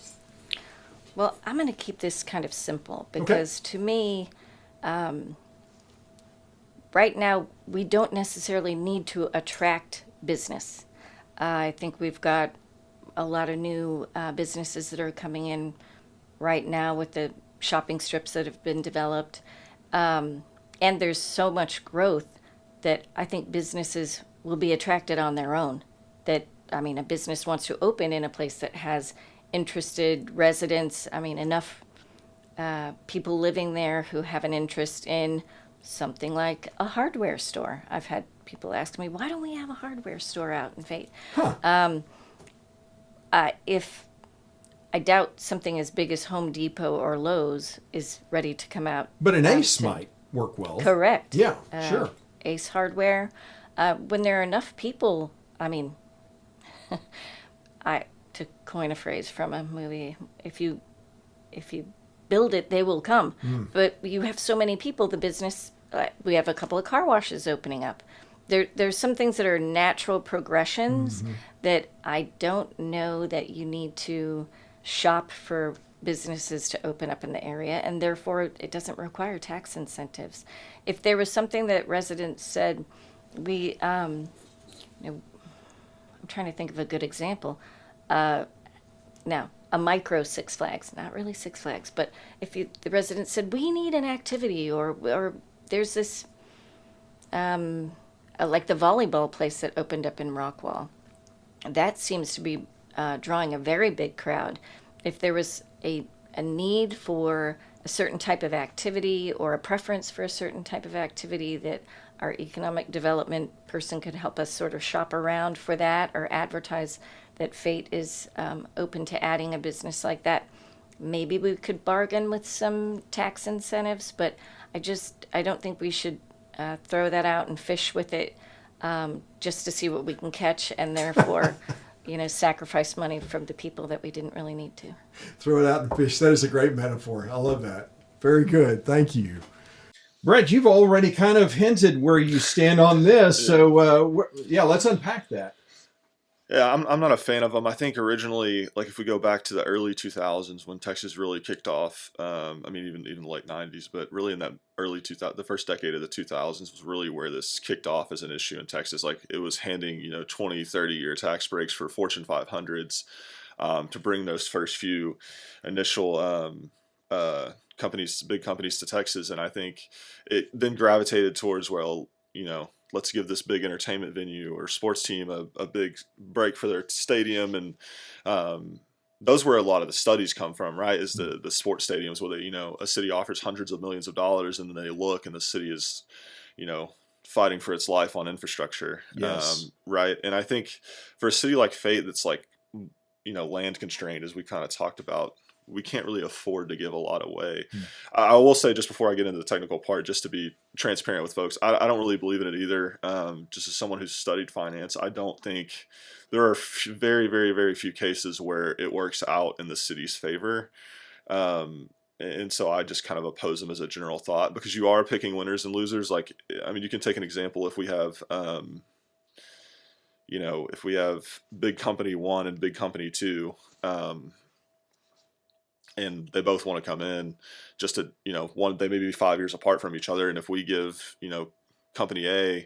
Well, I'm going to keep this kind of simple, because to me, right now, we don't necessarily need to attract business. I think we've got a lot of new businesses that are coming in right now with the shopping strips that have been developed. And there's so much growth that I think businesses will be attracted on their own. That, I mean, a business wants to open in a place that has interested residents. I mean, enough people living there who have an interest in something like a hardware store. I've had people ask me, why don't we have a hardware store out in Fate? If I doubt something as big as Home Depot or Lowe's is ready to come out. But an Ace might work well. Correct. Yeah, sure. Ace Hardware. When there are enough people, I mean, to coin a phrase from a movie, if you build it, they will come. But you have so many people, the business, we have a couple of car washes opening up. There's some things that are natural progressions that I don't know that you need to shop for businesses to open up in the area, and therefore it doesn't require tax incentives. If there was something that residents said, I'm trying to think of a good example. Now, a micro Six Flags, not really Six Flags, but if the residents said, we need an activity, or there's this, like the volleyball place that opened up in Rockwall, that seems to be drawing a very big crowd. If there was a need for a certain type of activity or a preference for a certain type of activity that our economic development person could help us sort of shop around for that, or advertise that Fate is open to adding a business like that, maybe we could bargain with some tax incentives, but I don't think we should throw that out and fish with it just to see what we can catch, and therefore sacrifice money from the people that we didn't really need to. Throw it out and fish. That is a great metaphor. I love that. Very good. Thank you. Brett, you've already kind of hinted where you stand on this. So, let's unpack that. Yeah, I'm not a fan of them. I think originally, like if we go back to the early 2000s when Texas really kicked off, I mean even the late 90s, but really in that early 2000, the first decade of the 2000s was really where this kicked off as an issue in Texas. Like it was handing 20, 30-year tax breaks for Fortune 500s to bring those first few initial big companies to Texas, and I think it then gravitated towards, well, let's give this big entertainment venue or sports team a big break for their stadium. And those where a lot of the studies come from, right? Is the sports stadiums where a city offers hundreds of millions of dollars and then they look and the city is, fighting for its life on infrastructure. Yes. Right. And I think for a city like Fate that's like, land constrained, as we kind of talked about, we can't really afford to give a lot away. I will say, just before I get into the technical part, just to be transparent with folks, I don't really believe in it either. Just as someone who's studied finance, I don't think there are very, very, very few cases where it works out in the city's favor. And so I just kind of oppose them as a general thought, because you are picking winners and losers. Like, I mean, you can take an example. If we have, if we have big company 1 and big company 2, and they both want to come in, just to, one, they may be 5 years apart from each other. And if we give, company A,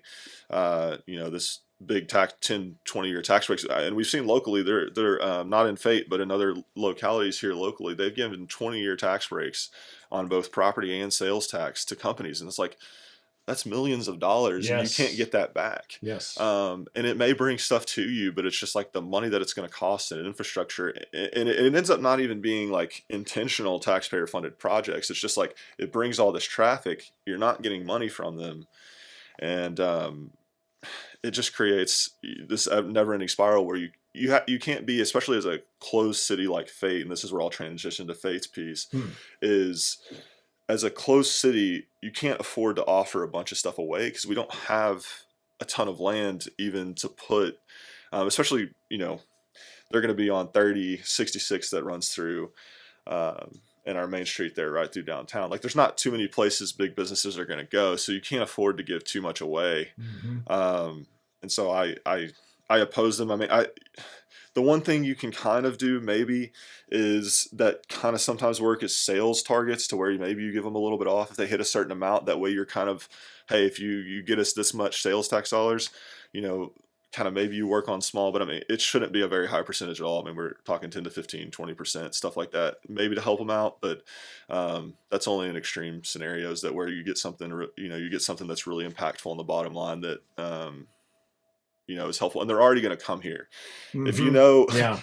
this big 10, 20-year tax breaks, and we've seen locally, they're not in Fate, but in other localities here locally, they've given 20-year tax breaks on both property and sales tax to companies. And it's like, that's millions of dollars, and you can't get that back. Yes. And it may bring stuff to you, but it's just like the money that it's going to cost in infrastructure. And it ends up not even being like intentional taxpayer funded projects. It's just like, it brings all this traffic. You're not getting money from them. And it just creates this never ending spiral where you can't be, especially as a closed city like Fate. And this is where I'll transition to Fate's piece is, as a closed city, you can't afford to offer a bunch of stuff away because we don't have a ton of land even to put, especially, they're going to be on 3066 that runs through in our main street there right through downtown. Like, there's not too many places big businesses are going to go, so you can't afford to give too much away. And so I oppose them. I mean, the one thing you can kind of do maybe is that kind of sometimes work is sales targets, to where maybe you give them a little bit off if they hit a certain amount. That way you're kind of, hey, if you get us this much sales tax dollars, kind of maybe you work on small, but I mean, it shouldn't be a very high percentage at all. I mean, we're talking 10 to 15, 20%, stuff like that, maybe to help them out. But that's only in extreme scenarios, that where you get something, you get something that's really impactful on the bottom line that, is helpful, and they're already going to come here. If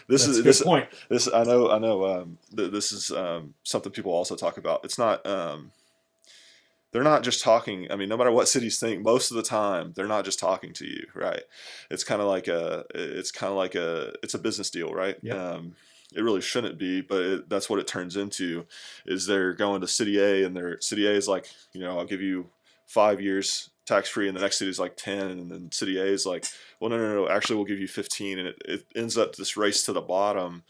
this is this point. This I know. This is something people also talk about. It's not. They're not just talking. I mean, no matter what cities think, most of the time they're not just talking to you, right? It's kind of like it's a business deal, right? Yep. It really shouldn't be, but that's what it turns into. Is they're going to City A, and City A is like, I'll give you 5 years tax free, and the next city is like 10, and then City A is like, well, no, actually we'll give you 15, and it ends up this race to the bottom.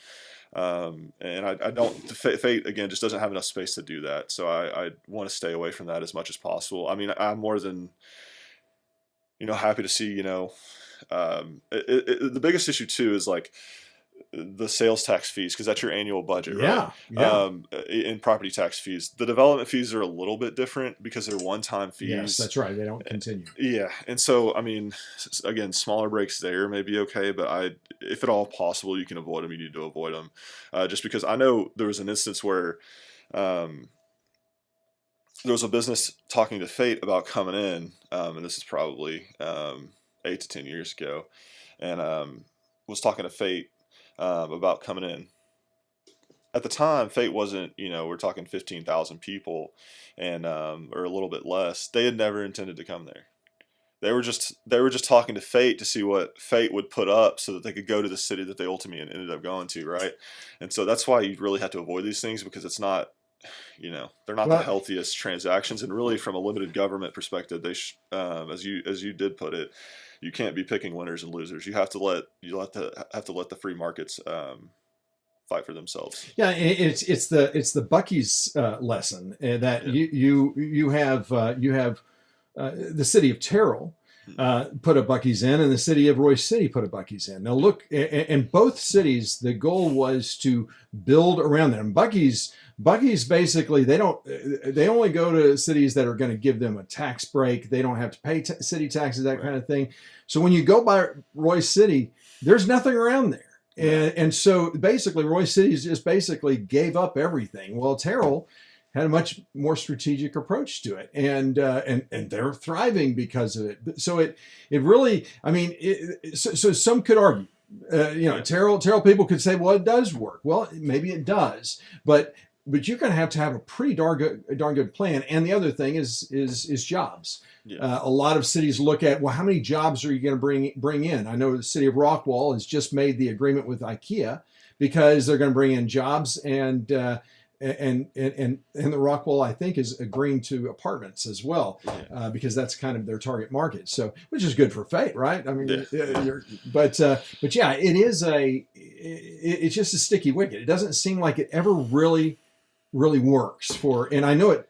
And I don't, Fate again just doesn't have enough space to do that, so I want to stay away from that as much as possible. I mean, I'm more than happy to see the biggest issue too is like the sales tax fees, because that's your annual budget, right? Yeah. In property tax fees, the development fees are a little bit different because they're one-time fees. Yes, that's right. They don't continue. Yeah, and so I mean, again, smaller breaks there may be okay, but if at all possible, you can avoid them. You need to avoid them, just because I know there was an instance where there was a business talking to Fate about coming in, and this is probably 8 to 10 years ago, and was talking to Fate about coming in. At the time, Fate wasn't, we're talking 15,000 people, and or a little bit less. They had never intended to come there. They were just talking to Fate to see what Fate would put up so that they could go to the city that they ultimately ended up going to, right? And so that's why you really have to avoid these things, because it's not, they're not the healthiest transactions. And really, from a limited government perspective, they as you did put it, you can't be picking winners and losers. You have to let the free markets fight for themselves. Yeah, it's the Bucky's lesson that you have the city of Terrell put a Bucky's in, and the city of Royce City put a Bucky's in. Now look, in both cities, the goal was to build around them. Bucky's basically they only go to cities that are going to give them a tax break. They don't have to pay city taxes, that kind of thing. So when you go by Royce City, there's nothing around there. And so basically Royce City just basically gave up everything. Well, Terrell had a much more strategic approach to it, and they're thriving because of it. So it really, I mean, so some could argue, Terrell people could say, well, it does work. Well, maybe it does, but you're going to have a pretty darn good plan. And the other thing is jobs. Yeah. A lot of cities look at, well, how many jobs are you going to bring in? I know the city of Rockwall has just made the agreement with IKEA because they're going to bring in jobs, and the Rockwall, I think, is agreeing to apartments as well, because that's kind of their target market. So, which is good for Fate, right? I mean, but yeah, it's just a sticky wicket. It doesn't seem like it ever really works for. And I know it.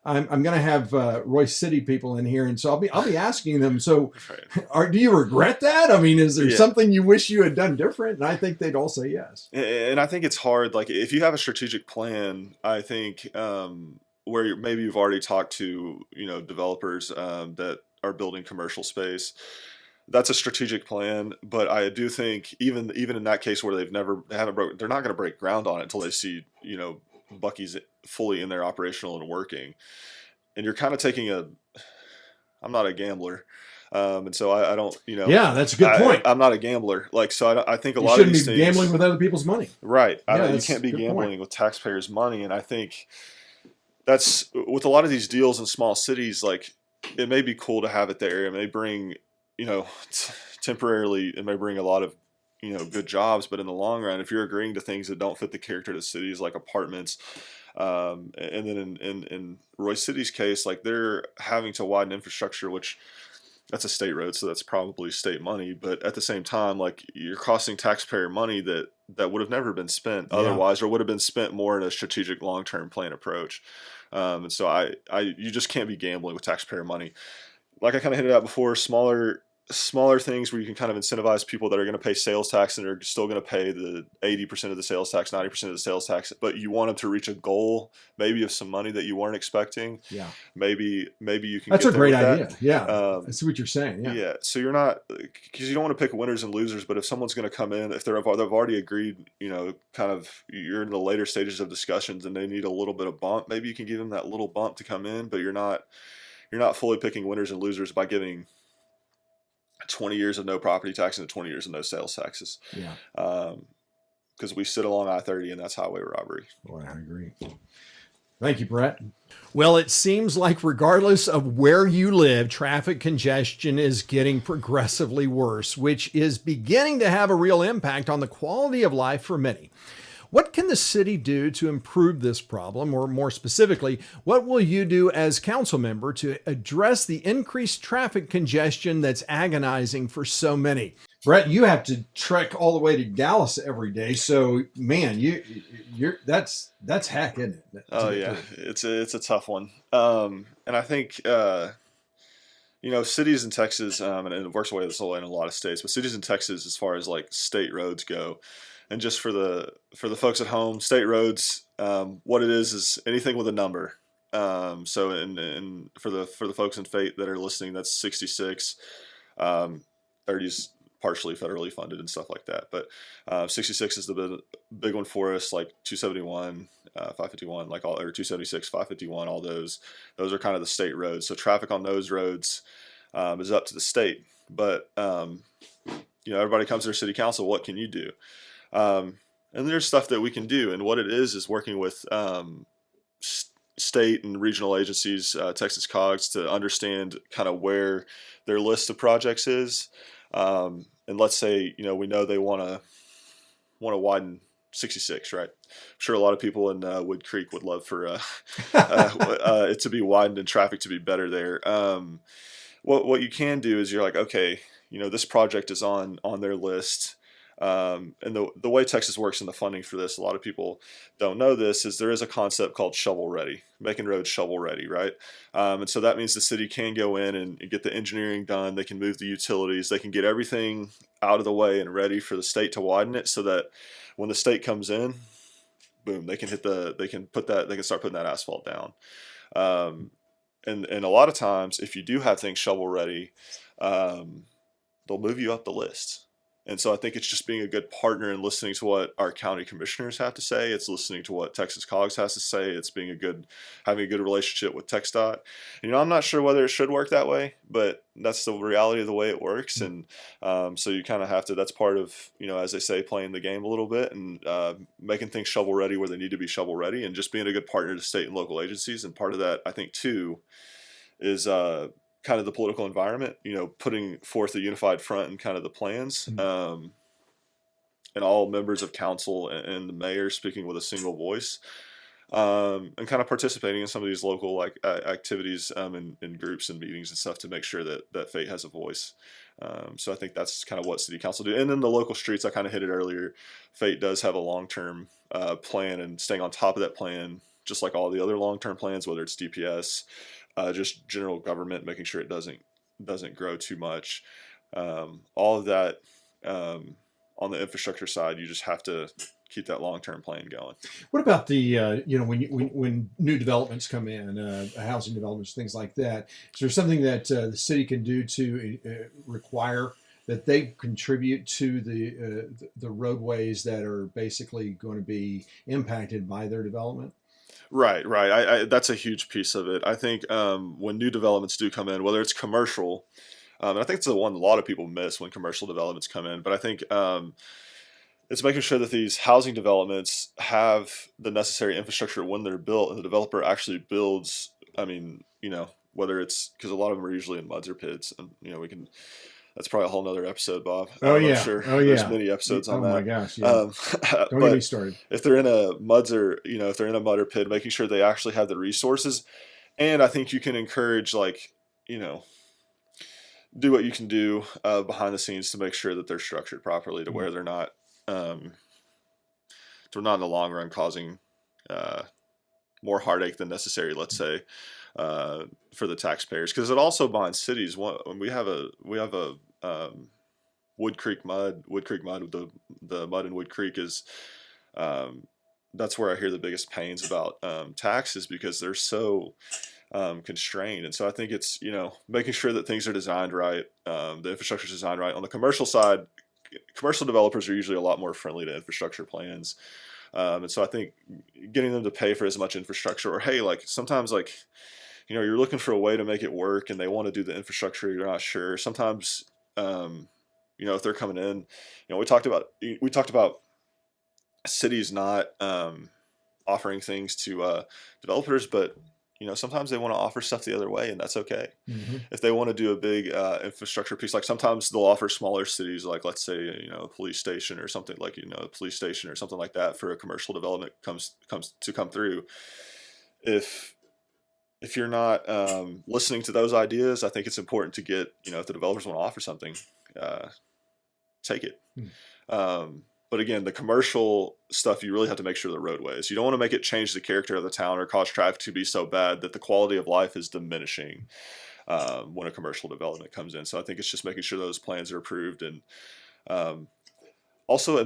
I'm going to have Royce City people in here, and so I'll be asking them. So, do you regret that? I mean, is there something you wish you had done different? And I think they'd all say yes. And I think it's hard. Like, if you have a strategic plan, I think where maybe you've already talked to developers that are building commercial space, that's a strategic plan. But I do think even in that case where they're not going to break ground on it until they see Bucky's fully in there, operational and working. And you're kind of taking I'm not a gambler, and so I don't yeah, that's a good point. I'm not a gambler, so I think a lot of these things, gambling with other people's money, right? You can't be gambling with taxpayers' money. And I think that's with a lot of these deals in small cities, like, it may be cool to have it there. It may bring temporarily, it may bring a lot of good jobs, but in the long run, if you're agreeing to things that don't fit the character of the cities, like apartments, and then in Royce City's case, like, they're having to widen infrastructure, which that's a state road, so that's probably state money. But at the same time, like, you're costing taxpayer money that would have never been spent otherwise, or would have been spent more in a strategic long-term plan approach. And so you just can't be gambling with taxpayer money. Like I kind of hinted at before, smaller things where you can kind of incentivize people that are going to pay sales tax and are still going to pay the 80% of the sales tax, 90% of the sales tax, but you want them to reach a goal, maybe of some money that you weren't expecting. Yeah. Maybe you can. That's a great idea. That. Yeah. I see what you're saying. Yeah. Yeah. So you're not, because you don't want to pick winners and losers, but if someone's going to come in, if they've already agreed, kind of, you're in the later stages of discussions and they need a little bit of bump, maybe you can give them that little bump to come in, but you're not fully picking winners and losers by giving 20 years of no property tax and 20 years of no sales taxes. Yeah. Because we sit along I-30 and that's highway robbery. Boy, I agree. Thank you, Brett. Well, it seems like regardless of where you live, traffic congestion is getting progressively worse, which is beginning to have a real impact on the quality of life for many. What can the city do to improve this problem? Or more specifically, what will you do as council member to address the increased traffic congestion that's agonizing for so many? Brett, you have to trek all the way to Dallas every day. So, man, you're that's heck, isn't it? It's a tough one. And I think, cities in Texas, and it works away this way in a lot of states, but cities in Texas, as far as like state roads go, and just for the folks at home, state roads, what it is anything with a number. So and for the folks in Fate that are listening, that's 66. 30 is partially federally funded and stuff like that. But 66 is the big one for us, like 271, 551, like all, or 276, 551, all those are kind of the state roads. So traffic on those roads is up to the state. But everybody comes to their city council. What can you do? And there's stuff that we can do, and what it is working with state and regional agencies, Texas COGS, to understand kind of where their list of projects is. And let's say we know they want to widen 66, right? I'm sure a lot of people in Wood Creek would love for it to be widened and traffic to be better there. What you can do is you're like, okay, this project is on their list. And the way Texas works in the funding for this, a lot of people don't know this, is there is a concept called shovel ready, making roads shovel ready, right? And so that means the city can go in and get the engineering done. They can move the utilities. They can get everything out of the way and ready for the state to widen it, so that when the state comes in, boom, they can start putting that asphalt down. And a lot of times, if you do have things shovel ready, they'll move you up the list. And so I think it's just being a good partner and listening to what our county commissioners have to say. It's listening to what Texas Cogs has to say. It's having a good relationship with TxDOT. And, I'm not sure whether it should work that way, but that's the reality of the way it works. And so you kind of have to, that's part of, as they say, playing the game a little bit and making things shovel ready where they need to be shovel ready, and just being a good partner to state and local agencies. And part of that, I think, too, is kind of the political environment, putting forth a unified front and kind of the plans, and all members of council and the mayor speaking with a single voice, and kind of participating in some of these local activities in groups and meetings and stuff to make sure that Fate has a voice. So I think that's kind of what city council do. And then the local streets, I kind of hit it earlier. Fate does have a long-term plan, and staying on top of that plan, just like all the other long-term plans, whether it's DPS, just general government, making sure it doesn't grow too much. All of that, on the infrastructure side, you just have to keep that long-term plan going. What about the when new developments come in, housing developments, things like that? Is there something that the city can do to require that they contribute to the roadways that are basically going to be impacted by their development? Right. That's a huge piece of it. I think when new developments do come in, whether it's commercial, and I think it's the one a lot of people miss when commercial developments come in, but I think it's making sure that these housing developments have the necessary infrastructure when they're built, and the developer actually builds. I mean, whether it's, because a lot of them are usually in muds or pits, and that's probably a whole nother episode, Bob. I'm sure there's many episodes on that. Oh my gosh, yeah. Don't get me started. If they're in a mud or pit, making sure they actually have the resources. And I think you can encourage, do what you can do behind the scenes to make sure that they're structured properly to where they're not, in the long run causing more heartache than necessary, let's say, for the taxpayers. Because it also binds cities. We have a Wood Creek mud. The mud in Wood Creek is, that's where I hear the biggest pains about taxes, because they're so constrained. And so I think it's, making sure that things are designed right, the infrastructure is designed right. On the commercial side, commercial developers are usually a lot more friendly to infrastructure plans. And so I think getting them to pay for as much infrastructure, or hey, sometimes you're looking for a way to make it work and they want to do the infrastructure, you're not sure. Sometimes, if they're coming in, we talked about cities not offering things to developers, but sometimes they want to offer stuff the other way, and that's okay. Mm-hmm. If they want to do a big infrastructure piece, sometimes they'll offer smaller cities, let's say a police station or something, a police station or something like that, for a commercial development comes to come through. If you're not listening to those ideas, I think it's important to get, if the developers want to offer something, take it. But again, the commercial stuff, you really have to make sure the roadways. You don't want to make it change the character of the town or cause traffic to be so bad that the quality of life is diminishing when a commercial development comes in. So I think it's just making sure those plans are approved. And also,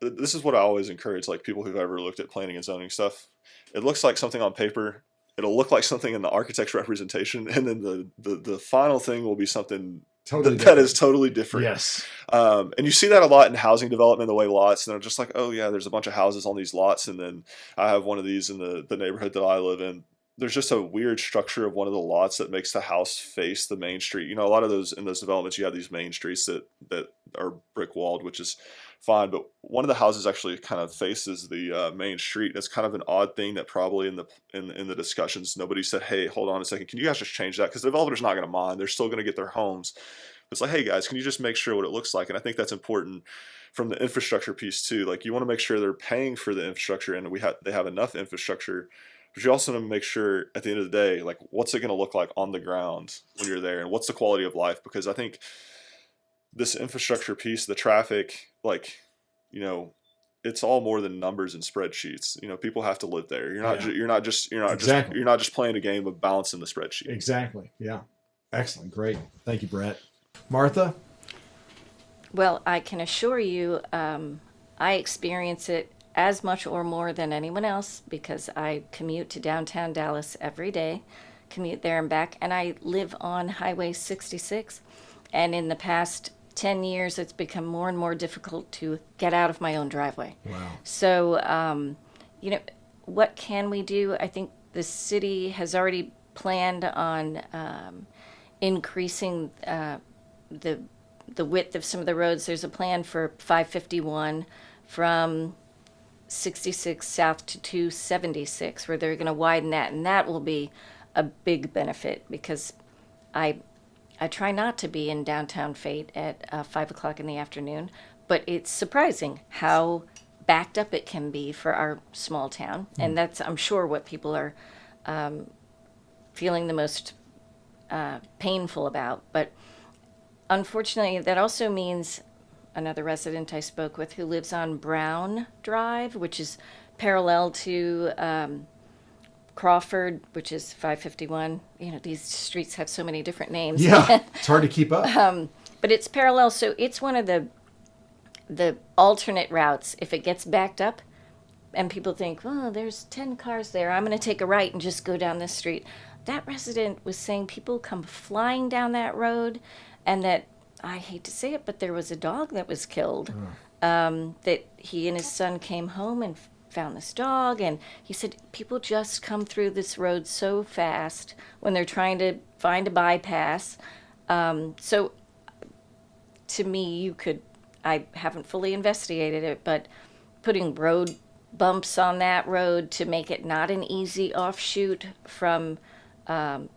this is what I always encourage, people who've ever looked at planning and zoning stuff. It looks like something on paper. It'll look like something in the architect's representation, and then the final thing will be something that is totally different. Yes. And you see that a lot in housing development, the way lots, and they're just like, oh yeah, there's a bunch of houses on these lots, and then I have one of these in the neighborhood that I live in. There's just a weird structure of one of the lots that makes the house face the main street. A lot of those, in those developments, you have these main streets that are brick walled, which is fine, but one of the houses actually kind of faces the main street. It's kind of an odd thing that probably in the discussions, nobody said, hey, hold on a second, can you guys just change that? Because the developer's not going to mind. They're still going to get their homes. It's like, hey guys, can you just make sure what it looks like? And I think that's important from the infrastructure piece too. You want to make sure they're paying for the infrastructure, and they have enough infrastructure. But you also want to make sure at the end of the day, what's it going to look like on the ground when you're there, and what's the quality of life? Because I think this infrastructure piece, the traffic, like, it's all more than numbers and spreadsheets. People have to live there. You're not just playing a game of balancing the spreadsheet. Exactly. Yeah. Excellent. Great. Thank you, Brett. Martha? Well, I can assure you, I experience it as much or more than anyone else because I commute to downtown Dallas every day, commute there and back, and I live on Highway 66. And in the past 10 years, it's become more and more difficult to get out of my own driveway. Wow. So, what can we do? I think the city has already planned on increasing the width of some of the roads. There's a plan for 551 from 66 south to 276, where they're going to widen that, and that will be a big benefit because I try not to be in downtown Fate at 5 o'clock in the afternoon, but it's surprising how backed up it can be for our small town, and that's, I'm sure, what people are feeling the most painful about. But unfortunately, that also means another resident I spoke with who lives on Brown Drive, which is parallel to Crawford, which is 551. These streets have so many different names. Yeah, it's hard to keep up. But it's parallel, so it's one of the alternate routes. If it gets backed up and people think, oh, there's 10 cars there, I'm going to take a right and just go down this street. That resident was saying people come flying down that road, and that, I hate to say it, but there was a dog that was killed. That he and his son came home and found this dog, and he said people just come through this road so fast when they're trying to find a bypass. So to me, I haven't fully investigated it, but putting road bumps on that road to make it not an easy offshoot from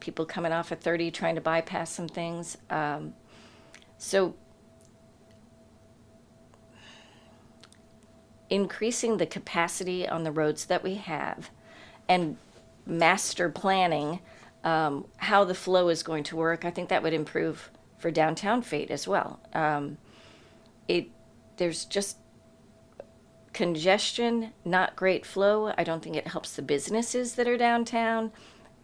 people coming off at 30 trying to bypass some things. So increasing the capacity on the roads that we have and master planning how the flow is going to work, I think that would improve for downtown Fate as well. There's just congestion, not great flow. I don't think it helps the businesses that are downtown.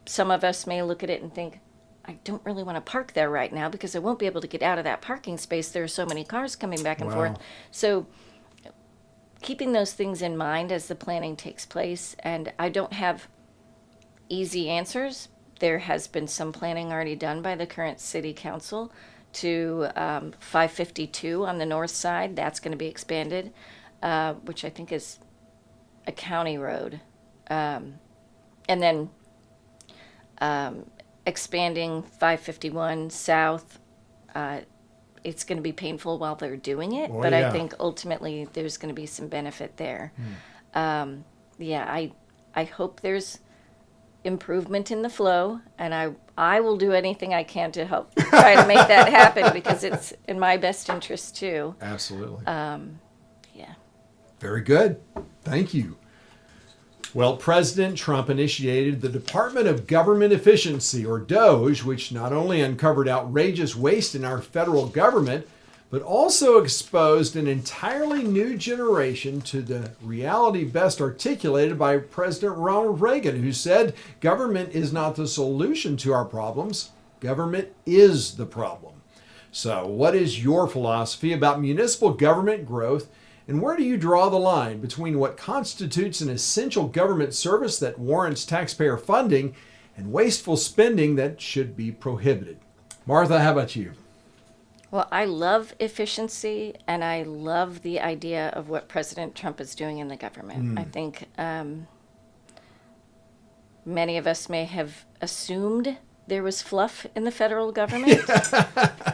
Some of us may look at it and think, I don't really want to park there right now because I won't be able to get out of that parking space. There are so many cars coming back and forth. So keeping those things in mind as the planning takes place, and I don't have easy answers. There has been some planning already done by the current city council to 552 on the north side. That's going to be expanded, which I think is a county road. And then expanding 551 south, it's going to be painful while they're doing it, but I think ultimately there's going to be some benefit there. I hope there's improvement in the flow, and I will do anything I can to help try to make that happen because it's in my best interest too. Absolutely. Yeah. Very good. Thank you. Well, President Trump initiated the Department of Government Efficiency, or DOGE, which not only uncovered outrageous waste in our federal government, but also exposed an entirely new generation to the reality best articulated by President Ronald Reagan, who said, government is not the solution to our problems, government is the problem. So what is your philosophy about municipal government growth, and where do you draw the line between what constitutes an essential government service that warrants taxpayer funding and wasteful spending that should be prohibited? Martha, how about you? Well, I love efficiency, and I love the idea of what President Trump is doing in the government. I think many of us may have assumed there was fluff in the federal government,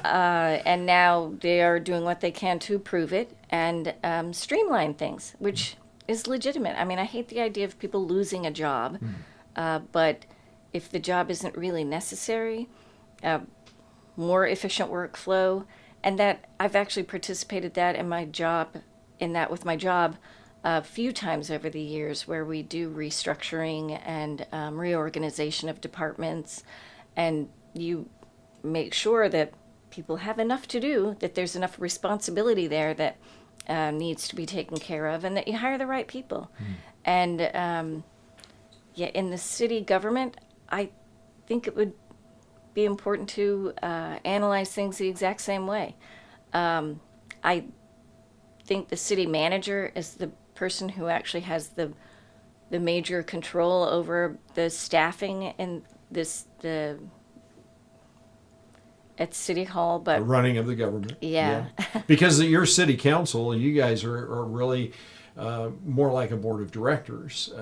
and now they are doing what they can to prove it and streamline things, which is legitimate. I mean, I hate the idea of people losing a job, but if the job isn't really necessary, more efficient workflow, and that I've actually participated in that with my job a few times over the years, where we do restructuring and reorganization of departments, and you make sure that people have enough to do, that there's enough responsibility there that needs to be taken care of, and that you hire the right people. And in the city government, I think it would be important to analyze things the exact same way. I think the city manager is the person who actually has the major control over the staffing in at City Hall, but The running of the government. Yeah. Because your city council, you guys are really more like a board of directors.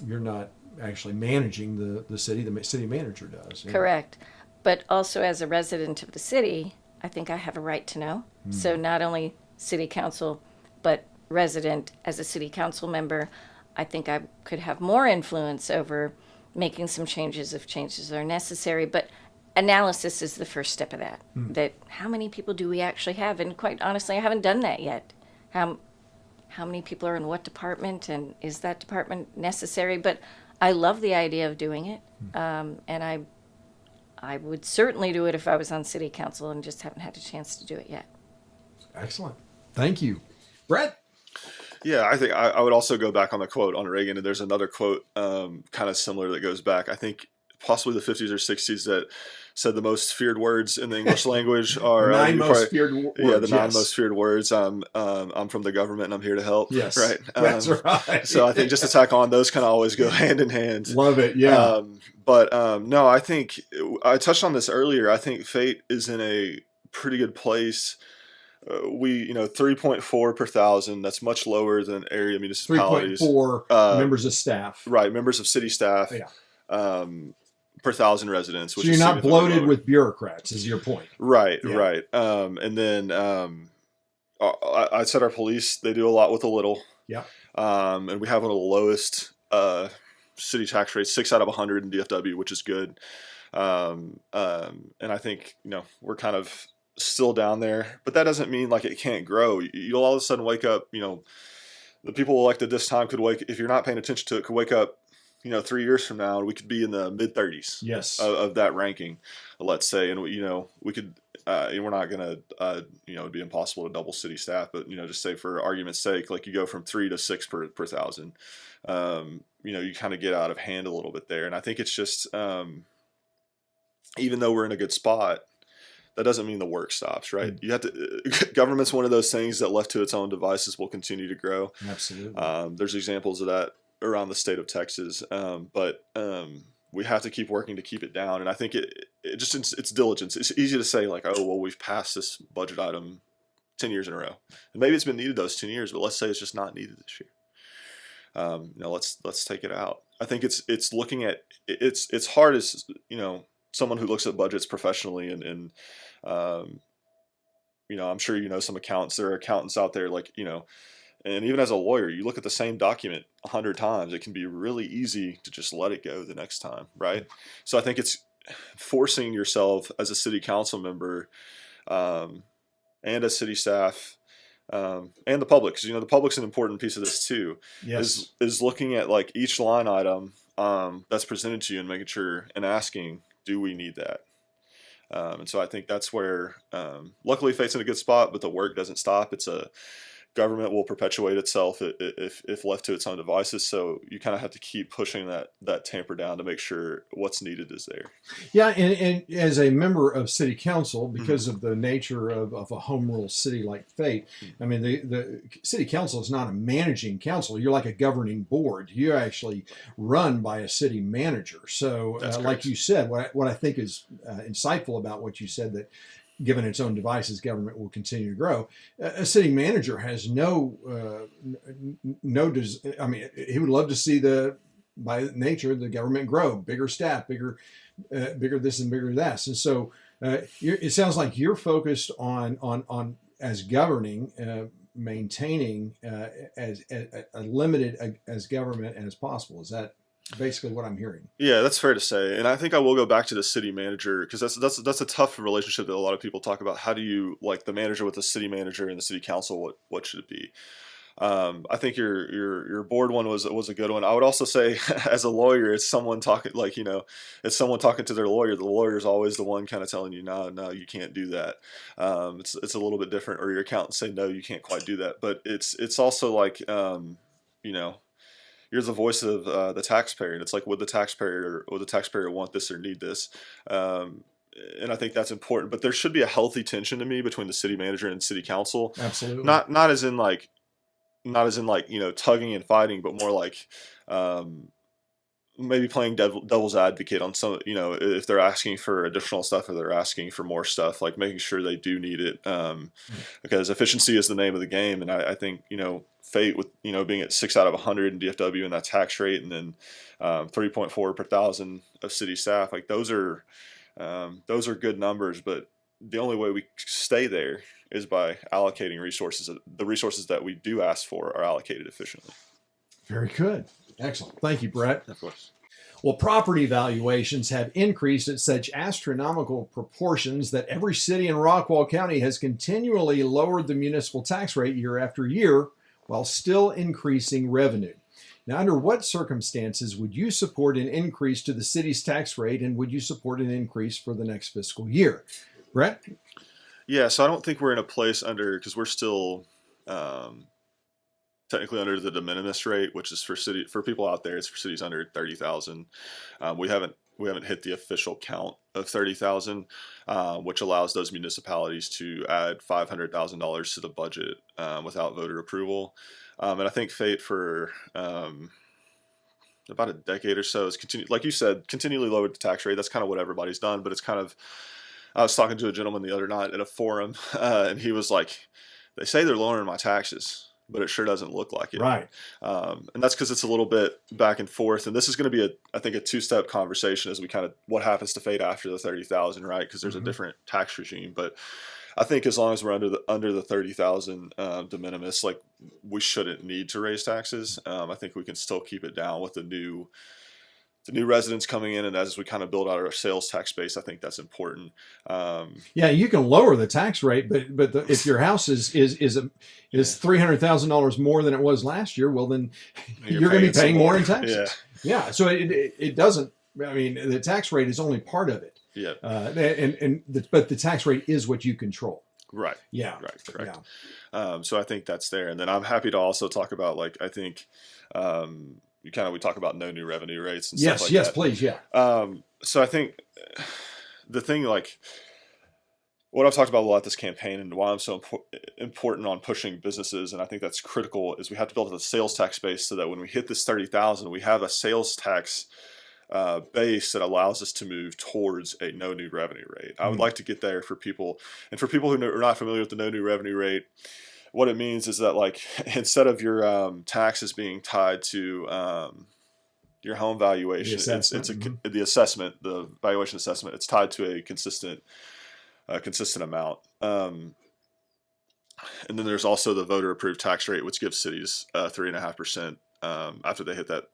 You're not actually managing the city. The city manager does. Correct. But also as a resident of the city, I think I have a right to know. So not only city council, but resident as a city council member, I think I could have more influence over making some changes if changes are necessary. But analysis is the first step of that. That how many people do we actually have? And quite honestly, I haven't done that yet. How many people are in what department, and is that department necessary? But I love the idea of doing it, and I would certainly do it if I was on city council, and just haven't had a chance to do it yet. Excellent. Thank you. Brett? Yeah, I think I would also go back on the quote on Reagan, and there's another quote kind of similar that goes back, I think, possibly the 50s or 60s, that said the most feared words in the English language are the nine most feared words. Yeah, the nine most feared words. I'm from the government and I'm here to help. Yes, right. That's right. So I think just to tack on, those kind of always go hand in hand. Love it. Yeah. But no, I think I touched on this earlier. I think Fate is in a pretty good place. We 3.4 per thousand. That's much lower than area municipalities. 3.4 members of staff. Right, members of city staff. Yeah. Per thousand residents. Which so you're not bloated with bureaucrats, is your point. Right, Yeah. right. And then I said our police, they do a lot with a little. Yeah. And we have one of the lowest city tax rates, 6 out of 100 in DFW, which is good. And I think, we're kind of still down there, but that doesn't mean like it can't grow. You'll all of a sudden wake up, the people elected this time could if you're not paying attention to it, could wake up 3 years from now, we could be in the mid 30s. Yes. Of that ranking, let's say, and we could, and we're not gonna, it'd be impossible to double city staff, but just say for argument's sake, like you go from 3 to 6 per thousand, you kind of get out of hand a little bit there, and I think it's just, even though we're in a good spot, that doesn't mean the work stops, right? You have to. Government's one of those things that, left to its own devices, will continue to grow. Absolutely. There's examples of that around the state of Texas, but we have to keep working to keep it down. And I think it's diligence. It's easy to say like, oh well, we've passed this budget item 10 years in a row, and maybe it's been needed those 10 years, but let's say it's just not needed this year. Let's take it out. I think it's looking at it's hard as someone who looks at budgets professionally, and I'm sure some accountants. There are accountants out there like and even as a lawyer, you look at the same document 100 times, it can be really easy to just let it go the next time, right? So I think it's forcing yourself as a city council member and as city staff and the public, because the public's an important piece of this too. Yes. Is looking at like each line item that's presented to you and making sure and asking, do we need that? And so I think that's where, luckily, Fate's in a good spot, but the work doesn't stop. Government will perpetuate itself if left to its own devices. So you kind of have to keep pushing that tamper down to make sure what's needed is there. Yeah, and as a member of city council, because of the nature of a home rule city like Fate, I mean, the city council is not a managing council. You're like a governing board. You're actually run by a city manager. So like you said, what I think is insightful about what you said, that given its own devices, government will continue to grow. A city manager has he would love to see by nature, the government grow, bigger staff, bigger this and bigger that. And so it sounds like you're focused on as governing, maintaining as limited as government as possible. Is that basically what I'm hearing? Yeah, that's fair to say. And I think I will go back to the city manager, because that's a tough relationship that a lot of people talk about. How do you, like, the manager with the city manager and the city council, what should it be? I think your board one was a good one. I would also say, as a lawyer, it's someone talking, like, it's someone talking to their lawyer. The lawyer is always the one kind of telling you, no, you can't do that. It's a little bit different, or your accountant say, no, you can't quite do that. But it's also like, you're the voice of the taxpayer, and it's like, would the taxpayer want this or need this? And I think that's important. But there should be a healthy tension to me between the city manager and city council. Absolutely. Not as in like tugging and fighting, but more like maybe playing devil's advocate on some, if they're asking for additional stuff or they're asking for more stuff, like making sure they do need it, because efficiency is the name of the game. And I think, Fate with, being at 6 out of 100 in DFW and that tax rate, and then 3.4 per thousand of city staff, like those are good numbers. But the only way we stay there is by allocating resources. The resources that we do ask for are allocated efficiently. Very good. Excellent. Thank you, Brett. Of course. Well, property valuations have increased at such astronomical proportions that every city in Rockwall County has continually lowered the municipal tax rate year after year while still increasing revenue. Now, under what circumstances would you support an increase to the city's tax rate, and would you support an increase for the next fiscal year? Brett? Yeah, so I don't think we're in a place because we're still technically under the de minimis rate, which is for people out there, it's for cities under 30,000. We haven't hit the official count of 30,000, which allows those municipalities to add $500,000 to the budget without voter approval. And I think Fate for about a decade or so has like you said, continually lowered the tax rate. That's kind of what everybody's done, but it's kind of. I was talking to a gentleman the other night at a forum, and he was like, "They say they're lowering my taxes, but it sure doesn't look like it." Right. And that's because it's a little bit back and forth. And this is going to be I think a two-step conversation as we kind of what happens to Fate after the 30,000, right? Because there's a different tax regime. But I think as long as we're under the 30,000 de minimis, like we shouldn't need to raise taxes. I think we can still keep it down with the new residents coming in, and as we kind of build out our sales tax base, I think that's important. Yeah, you can lower the tax rate, but if your house is $300,000 more than it was last year, well then you're going to be paying more in taxes. Yeah. So it doesn't. I mean, the tax rate is only part of it. Yeah. But the tax rate is what you control. Right. Yeah. Right. Correct. Yeah. So I think that's there, and then I'm happy to also talk about I think. We talk about no new revenue rates and stuff like that. Yes, please, yeah. So I think the thing, what I've talked about a lot this campaign and why I'm so important on pushing businesses, and I think that's critical, is we have to build a sales tax base so that when we hit this 30,000, we have a sales tax base that allows us to move towards a no new revenue rate. I would like to get there for people, and for people who are not familiar with the no new revenue rate. What it means is that instead of your taxes being tied to your home valuation, the assessment, the valuation assessment, it's tied to a consistent amount. And then there's also the voter approved tax rate, which gives cities 3.5%. After they hit that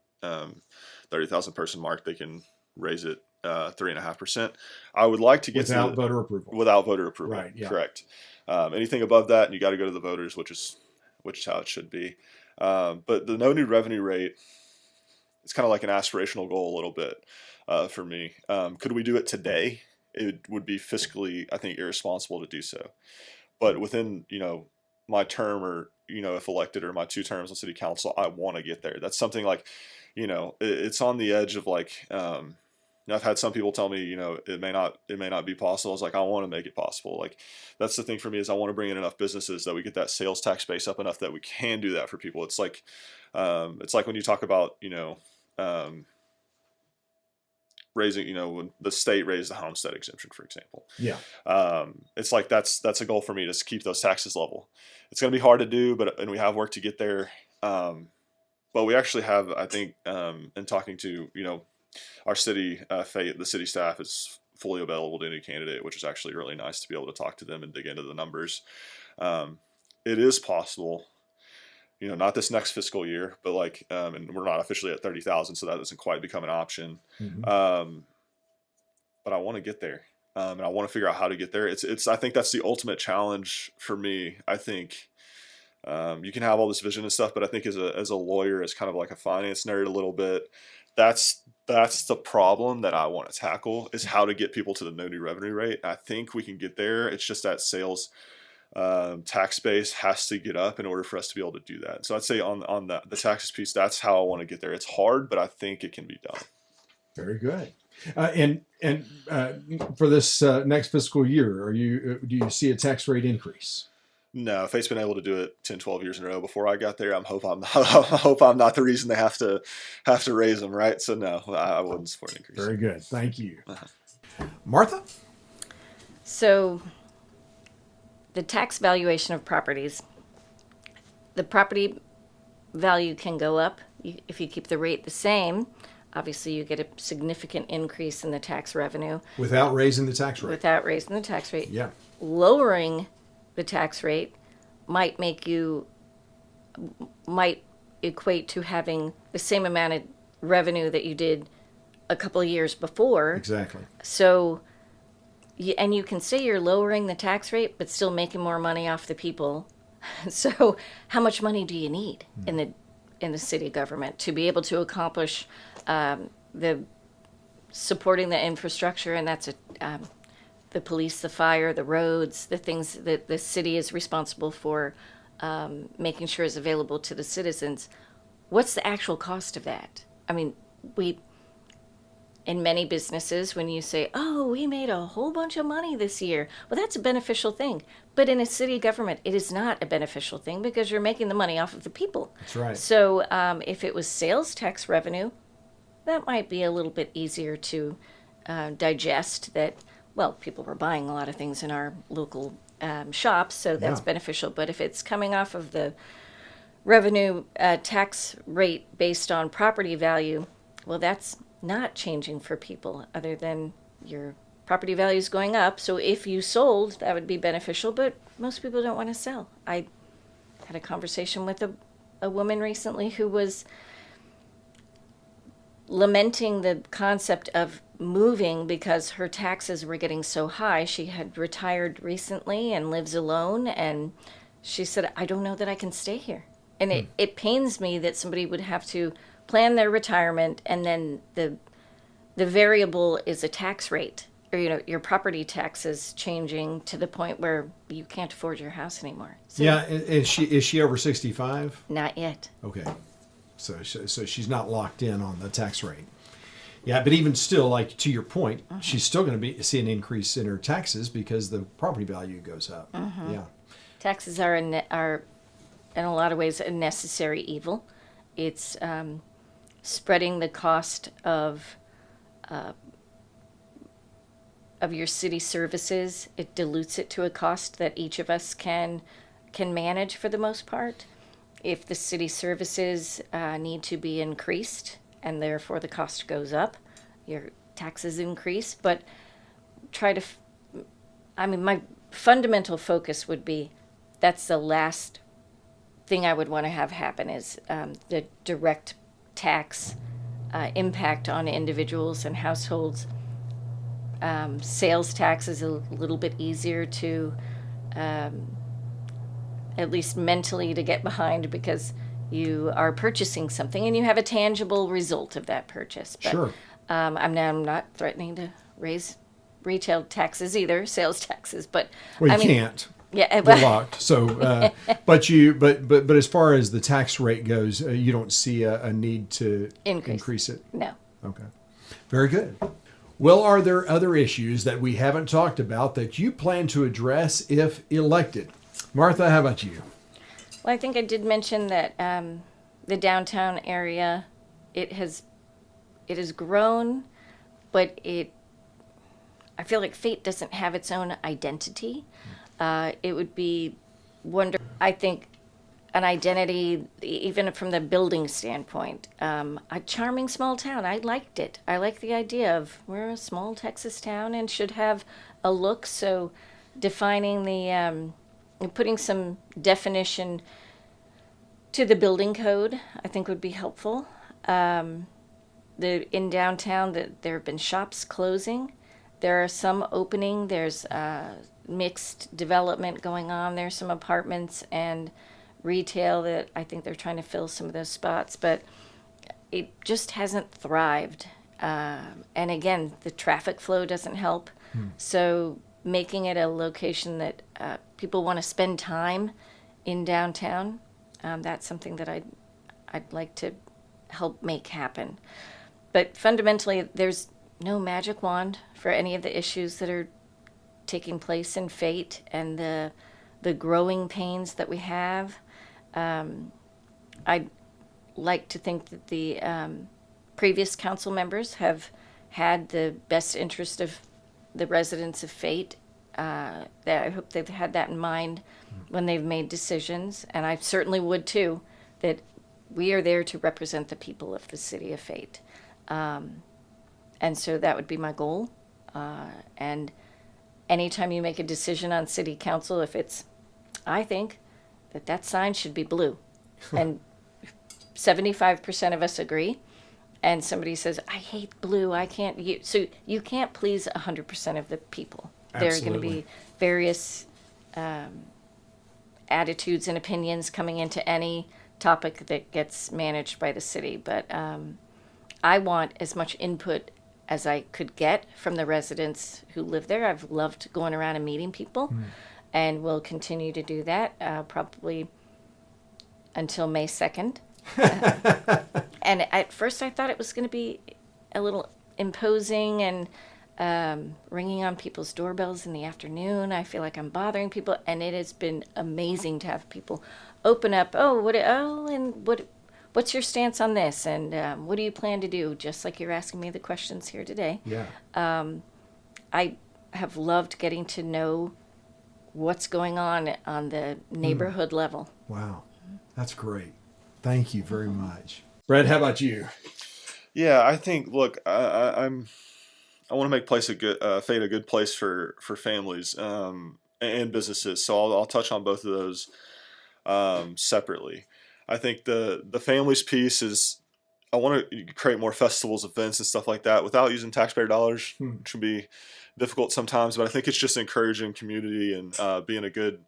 30,000 person mark, they can raise it 3.5%. I would like to get without voter approval. Without voter approval, right? Yeah. Correct. Anything above that, and you got to go to the voters, which is how it should be. But the no new revenue rate, it's kind of like an aspirational goal a little bit for me. Could we do it today? It would be fiscally, I think, irresponsible to do so. But within my term, or if elected, or my 2 terms on city council, I want to get there. That's something it's on the edge of I've had some people tell me, it may not be possible. I was like, I want to make it possible. That's the thing for me, is I want to bring in enough businesses that we get that sales tax base up enough that we can do that for people. It's like when you talk about, raising, when the state raised the homestead exemption, for example. Yeah. It's like, that's a goal for me, to keep those taxes level. It's going to be hard to do, and we have work to get there. But we actually have, I think, in talking to, our city, the city staff is fully available to any candidate, which is actually really nice to be able to talk to them and dig into the numbers. It is possible, not this next fiscal year, but and we're not officially at 30,000, so that doesn't quite become an option. Mm-hmm. But I want to get there, and I want to figure out how to get there. I think that's the ultimate challenge for me. I think You can have all this vision and stuff, but I think as a lawyer, as kind of like a finance nerd a little bit, that's the problem that I want to tackle, is how to get people to the no new revenue rate. I think we can get there. It's just that sales tax base has to get up in order for us to be able to do that. So I'd say on the taxes piece, that's how I want to get there. It's hard, but I think it can be done. Very good. And for this next fiscal year, do you see a tax rate increase? No, Fate's been able to do it 10, 12 years in a row before I got there. I hope I'm not the reason they have to raise them, right? So no, I wouldn't support an increase. Very good. Thank you. Martha? So the tax valuation of properties, the property value can go up if you keep the rate the same. Obviously, you get a significant increase in the tax revenue. Without raising the tax rate. Without raising the tax rate. Yeah. Lowering the tax rate might equate to having the same amount of revenue that you did a couple of years before. Exactly. So, and you can say you're lowering the tax rate, but still making more money off the people. So, how much money do you need in the city government to be able to accomplish the supporting the infrastructure? And that's the police, the fire, the roads, the things that the city is responsible for making sure is available to the citizens. What's the actual cost of that? I mean, in many businesses, when you say, oh, we made a whole bunch of money this year, well, that's a beneficial thing. But in a city government, it is not a beneficial thing because you're making the money off of the people. That's right. So if it was sales tax revenue, that might be a little bit easier to digest that. Well, people were buying a lot of things in our local shops, so that's beneficial. But if it's coming off of the revenue tax rate based on property value, well, that's not changing for people other than your property value is going up. So if you sold, that would be beneficial, but most people don't want to sell. I had a conversation with a woman recently who was lamenting the concept of moving because her taxes were getting so high. She had retired recently and lives alone, and she said, I don't know that I can stay here. And it pains me that somebody would have to plan their retirement, and then the variable is a tax rate, or your property taxes changing to the point where you can't afford your house anymore. So, yeah, is she over 65? Not yet. Okay. So she's not locked in on the tax rate. Yeah, but even still, like to your point, she's still going to see an increase in her taxes because the property value goes up. Yeah, taxes are in a lot of ways a necessary evil. It's spreading the cost of your city services. It dilutes it to a cost that each of us can manage for the most part. If the city services need to be increased, and therefore the cost goes up, your taxes increase, but my fundamental focus would be, that's the last thing I would want to have happen is the direct tax impact on individuals and households. Sales tax is a little bit easier to, at least mentally, to get behind because you are purchasing something and you have a tangible result of that purchase. But, sure. I'm not threatening to raise retail taxes either, sales taxes, but well, you can't. Yeah, they're locked. So, but as far as the tax rate goes, you don't see a need to increase it. No. Okay. Very good. Well, are there other issues that we haven't talked about that you plan to address if elected? Martha, how about you? Well, I think I did mention that the downtown area, it has grown, but I feel like Fate doesn't have its own identity. It would be wonderful, I think, an identity, even from the building standpoint. A charming small town. I liked it. I like the idea of we're a small Texas town and should have a look. So defining putting some definition to the building code, I think would be helpful. In downtown, there have been shops closing. There are some opening. There's mixed development going on. There's some apartments and retail that I think they're trying to fill some of those spots, but it just hasn't thrived. And again, the traffic flow doesn't help. So making it a location that people want to spend time in downtown, that's something that I'd like to help make happen. But fundamentally, there's no magic wand for any of the issues that are taking place in Fate and the growing pains that we have. I'd like to think that the previous council members have had the best interest of the residents of Fate. That I hope they've had that in mind when they've made decisions, and I certainly would too, that we are there to represent the people of the city of Fate. And so that would be my goal. And anytime you make a decision on city council, I think that sign should be blue. And 75% of us agree. And somebody says, I hate blue, I can't. So you can't please 100% of the people. There are going to be various attitudes and opinions coming into any topic that gets managed by the city. But I want as much input as I could get from the residents who live there. I've loved going around and meeting people, and will continue to do that probably until May 2nd. And at first I thought it was going to be a little imposing and ringing on people's doorbells in the afternoon. I feel like I'm bothering people, and it has been amazing to have people open up. What's your stance on this? And what do you plan to do? Just like you're asking me the questions here today. Yeah. I have loved getting to know what's going on the neighborhood level. Wow. That's great. Thank you very much. Brett, how about you? Yeah, I think. Look, I want to make Fate a good place for families and businesses. So I'll touch on both of those separately. I think the families piece is, I want to create more festivals, events, and stuff like that without using taxpayer dollars, which can be difficult sometimes. But I think it's just encouraging community and being a good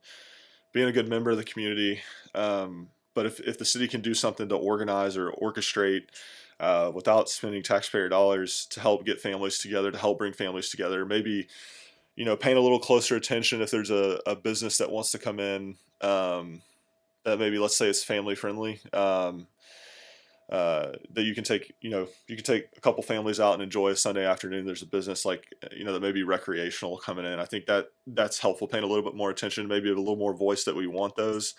member of the community. But if the city can do something to organize or orchestrate without spending taxpayer dollars to help get families together, to help bring families together, maybe, paying a little closer attention if there's a business that wants to come in that maybe, let's say, it's family friendly, that you can take, a couple families out and enjoy a Sunday afternoon. There's a business that may be recreational coming in. I think that's helpful, paying a little bit more attention, maybe a little more voice that we want those.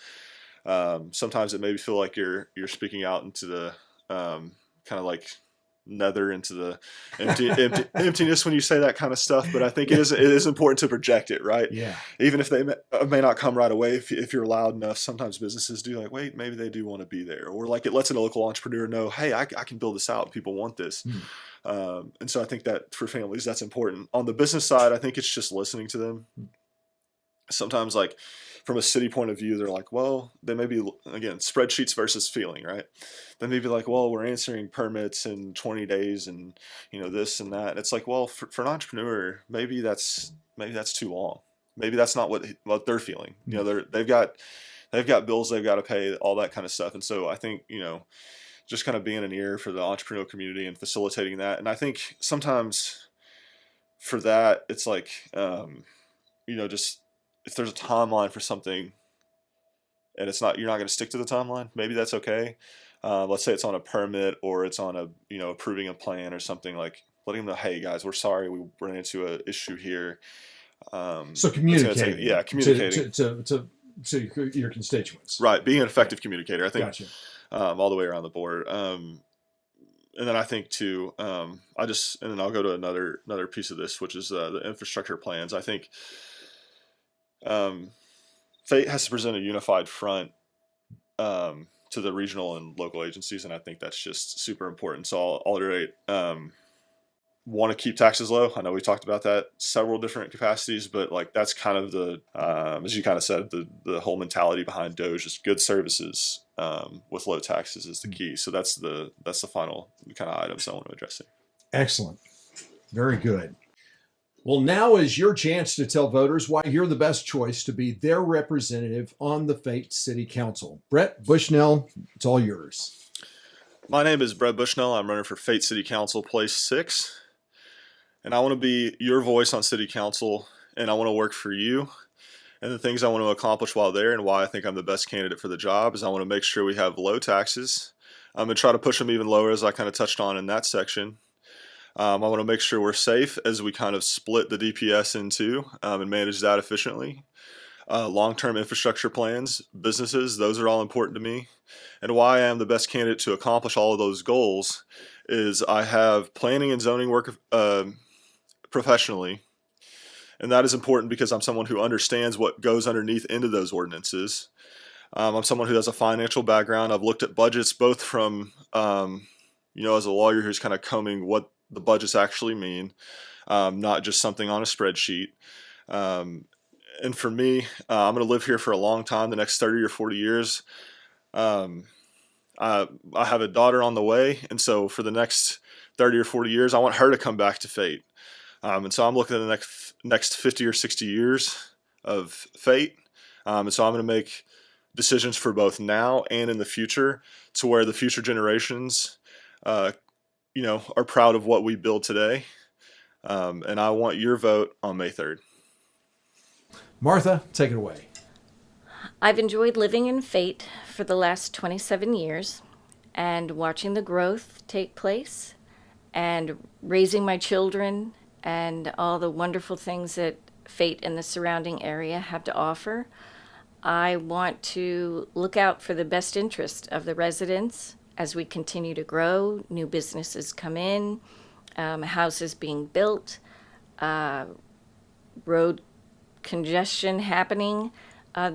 Sometimes it maybe feel like you're speaking out into the kind of like nether, into the emptiness when you say that kind of stuff. But I think it is important to project it, right? Yeah. Even if they may not come right away, if you're loud enough, sometimes businesses do wait, maybe they do want to be there, or it lets a local entrepreneur know, hey, I can build this out. People want this. And so I think that for families, that's important. On the business side, I think it's just listening to them. Sometimes from a city point of view, they're well, they may be, again, spreadsheets versus feeling, right? They may be well, we're answering permits in 20 days and, this and that. And it's well, for an entrepreneur, maybe that's too long. Maybe that's not what they're feeling. They've got bills they've got to pay, all that kind of stuff. And so I think, just kind of being an ear for the entrepreneurial community and facilitating that. And I think sometimes for that, it's just, if there's a timeline for something and you're not going to stick to the timeline, maybe that's okay. Let's say it's on a permit or it's on approving a plan or something, letting them know, hey guys, we're sorry, we ran into an issue here. So communicating. Communicating. To your constituents. Right. Being an effective communicator, I think, Gotcha. All the way around the board. And then I think too, and then I'll go to another piece of this, which is the infrastructure plans. I think, Fate has to present a unified front to the regional and local agencies, and I think that's just super important. So I'll iterate. Want to keep taxes low. I know we talked about that several different capacities, but that's kind of the, as you kind of said, the whole mentality behind Doge is good services with low taxes is the key. So that's the final kind of items I want to address here. Excellent. Very good. Well, now is your chance to tell voters why you're the best choice to be their representative on the Fate City Council. Brett Bushnell, it's all yours. My name is Brett Bushnell. I'm running for Fate City Council, Place 6. And I want to be your voice on City Council, and I want to work for you. And the things I want to accomplish while there and why I think I'm the best candidate for the job is I want to make sure we have low taxes. I'm going to try to push them even lower, as I kind of touched on in that section. I want to make sure we're safe as we kind of split the DPS in two and manage that efficiently. Long-term infrastructure plans, businesses, those are all important to me. And why I am the best candidate to accomplish all of those goals is I have planning and zoning work professionally. And that is important because I'm someone who understands what goes underneath into those ordinances. I'm someone who has a financial background. I've looked at budgets both from, as a lawyer who's kind of combing what the budgets actually mean, not just something on a spreadsheet. And for me, I'm going to live here for a long time, the next 30 or 40 years. I have a daughter on the way, and so for the next 30 or 40 years, I want her to come back to Fate. And so I'm looking at the next 50 or 60 years of Fate. And so I'm going to make decisions for both now and in the future to where the future generations, are proud of what we build today. And I want your vote on May 3rd. Martha, take it away. I've enjoyed living in Fate for the last 27 years and watching the growth take place and raising my children and all the wonderful things that Fate and the surrounding area have to offer. I want to look out for the best interest of the residents as we continue to grow, new businesses come in, houses being built, road congestion happening. All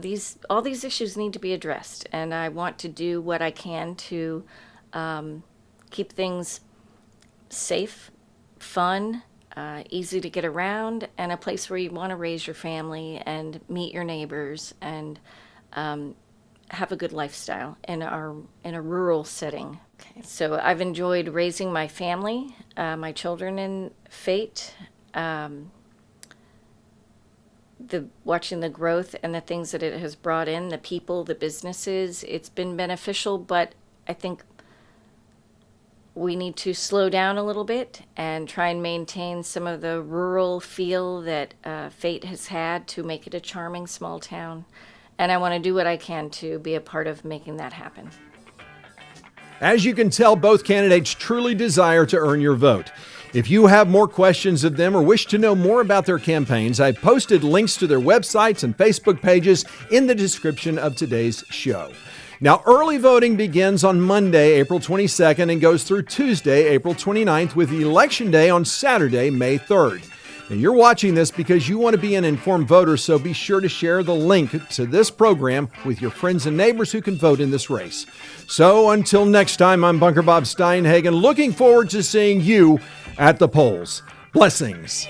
these issues need to be addressed, and I want to do what I can to keep things safe, fun, easy to get around, and a place where you want to raise your family and meet your neighbors and have a good lifestyle in a rural setting. Okay, so I've enjoyed raising my family, my children in Fate, watching the growth and the things that it has brought in, the people, the businesses. It's been beneficial, but I think we need to slow down a little bit and try and maintain some of the rural feel that Fate has had to make it a charming small town. And I want to do what I can to be a part of making that happen. As you can tell, both candidates truly desire to earn your vote. If you have more questions of them or wish to know more about their campaigns, I've posted links to their websites and Facebook pages in the description of today's show. Now, early voting begins on Monday, April 22nd, and goes through Tuesday, April 29th, with Election Day on Saturday, May 3rd. Now, you're watching this because you want to be an informed voter, so be sure to share the link to this program with your friends and neighbors who can vote in this race. So until next time, I'm Bunker Bob Steinhagen, looking forward to seeing you at the polls. Blessings.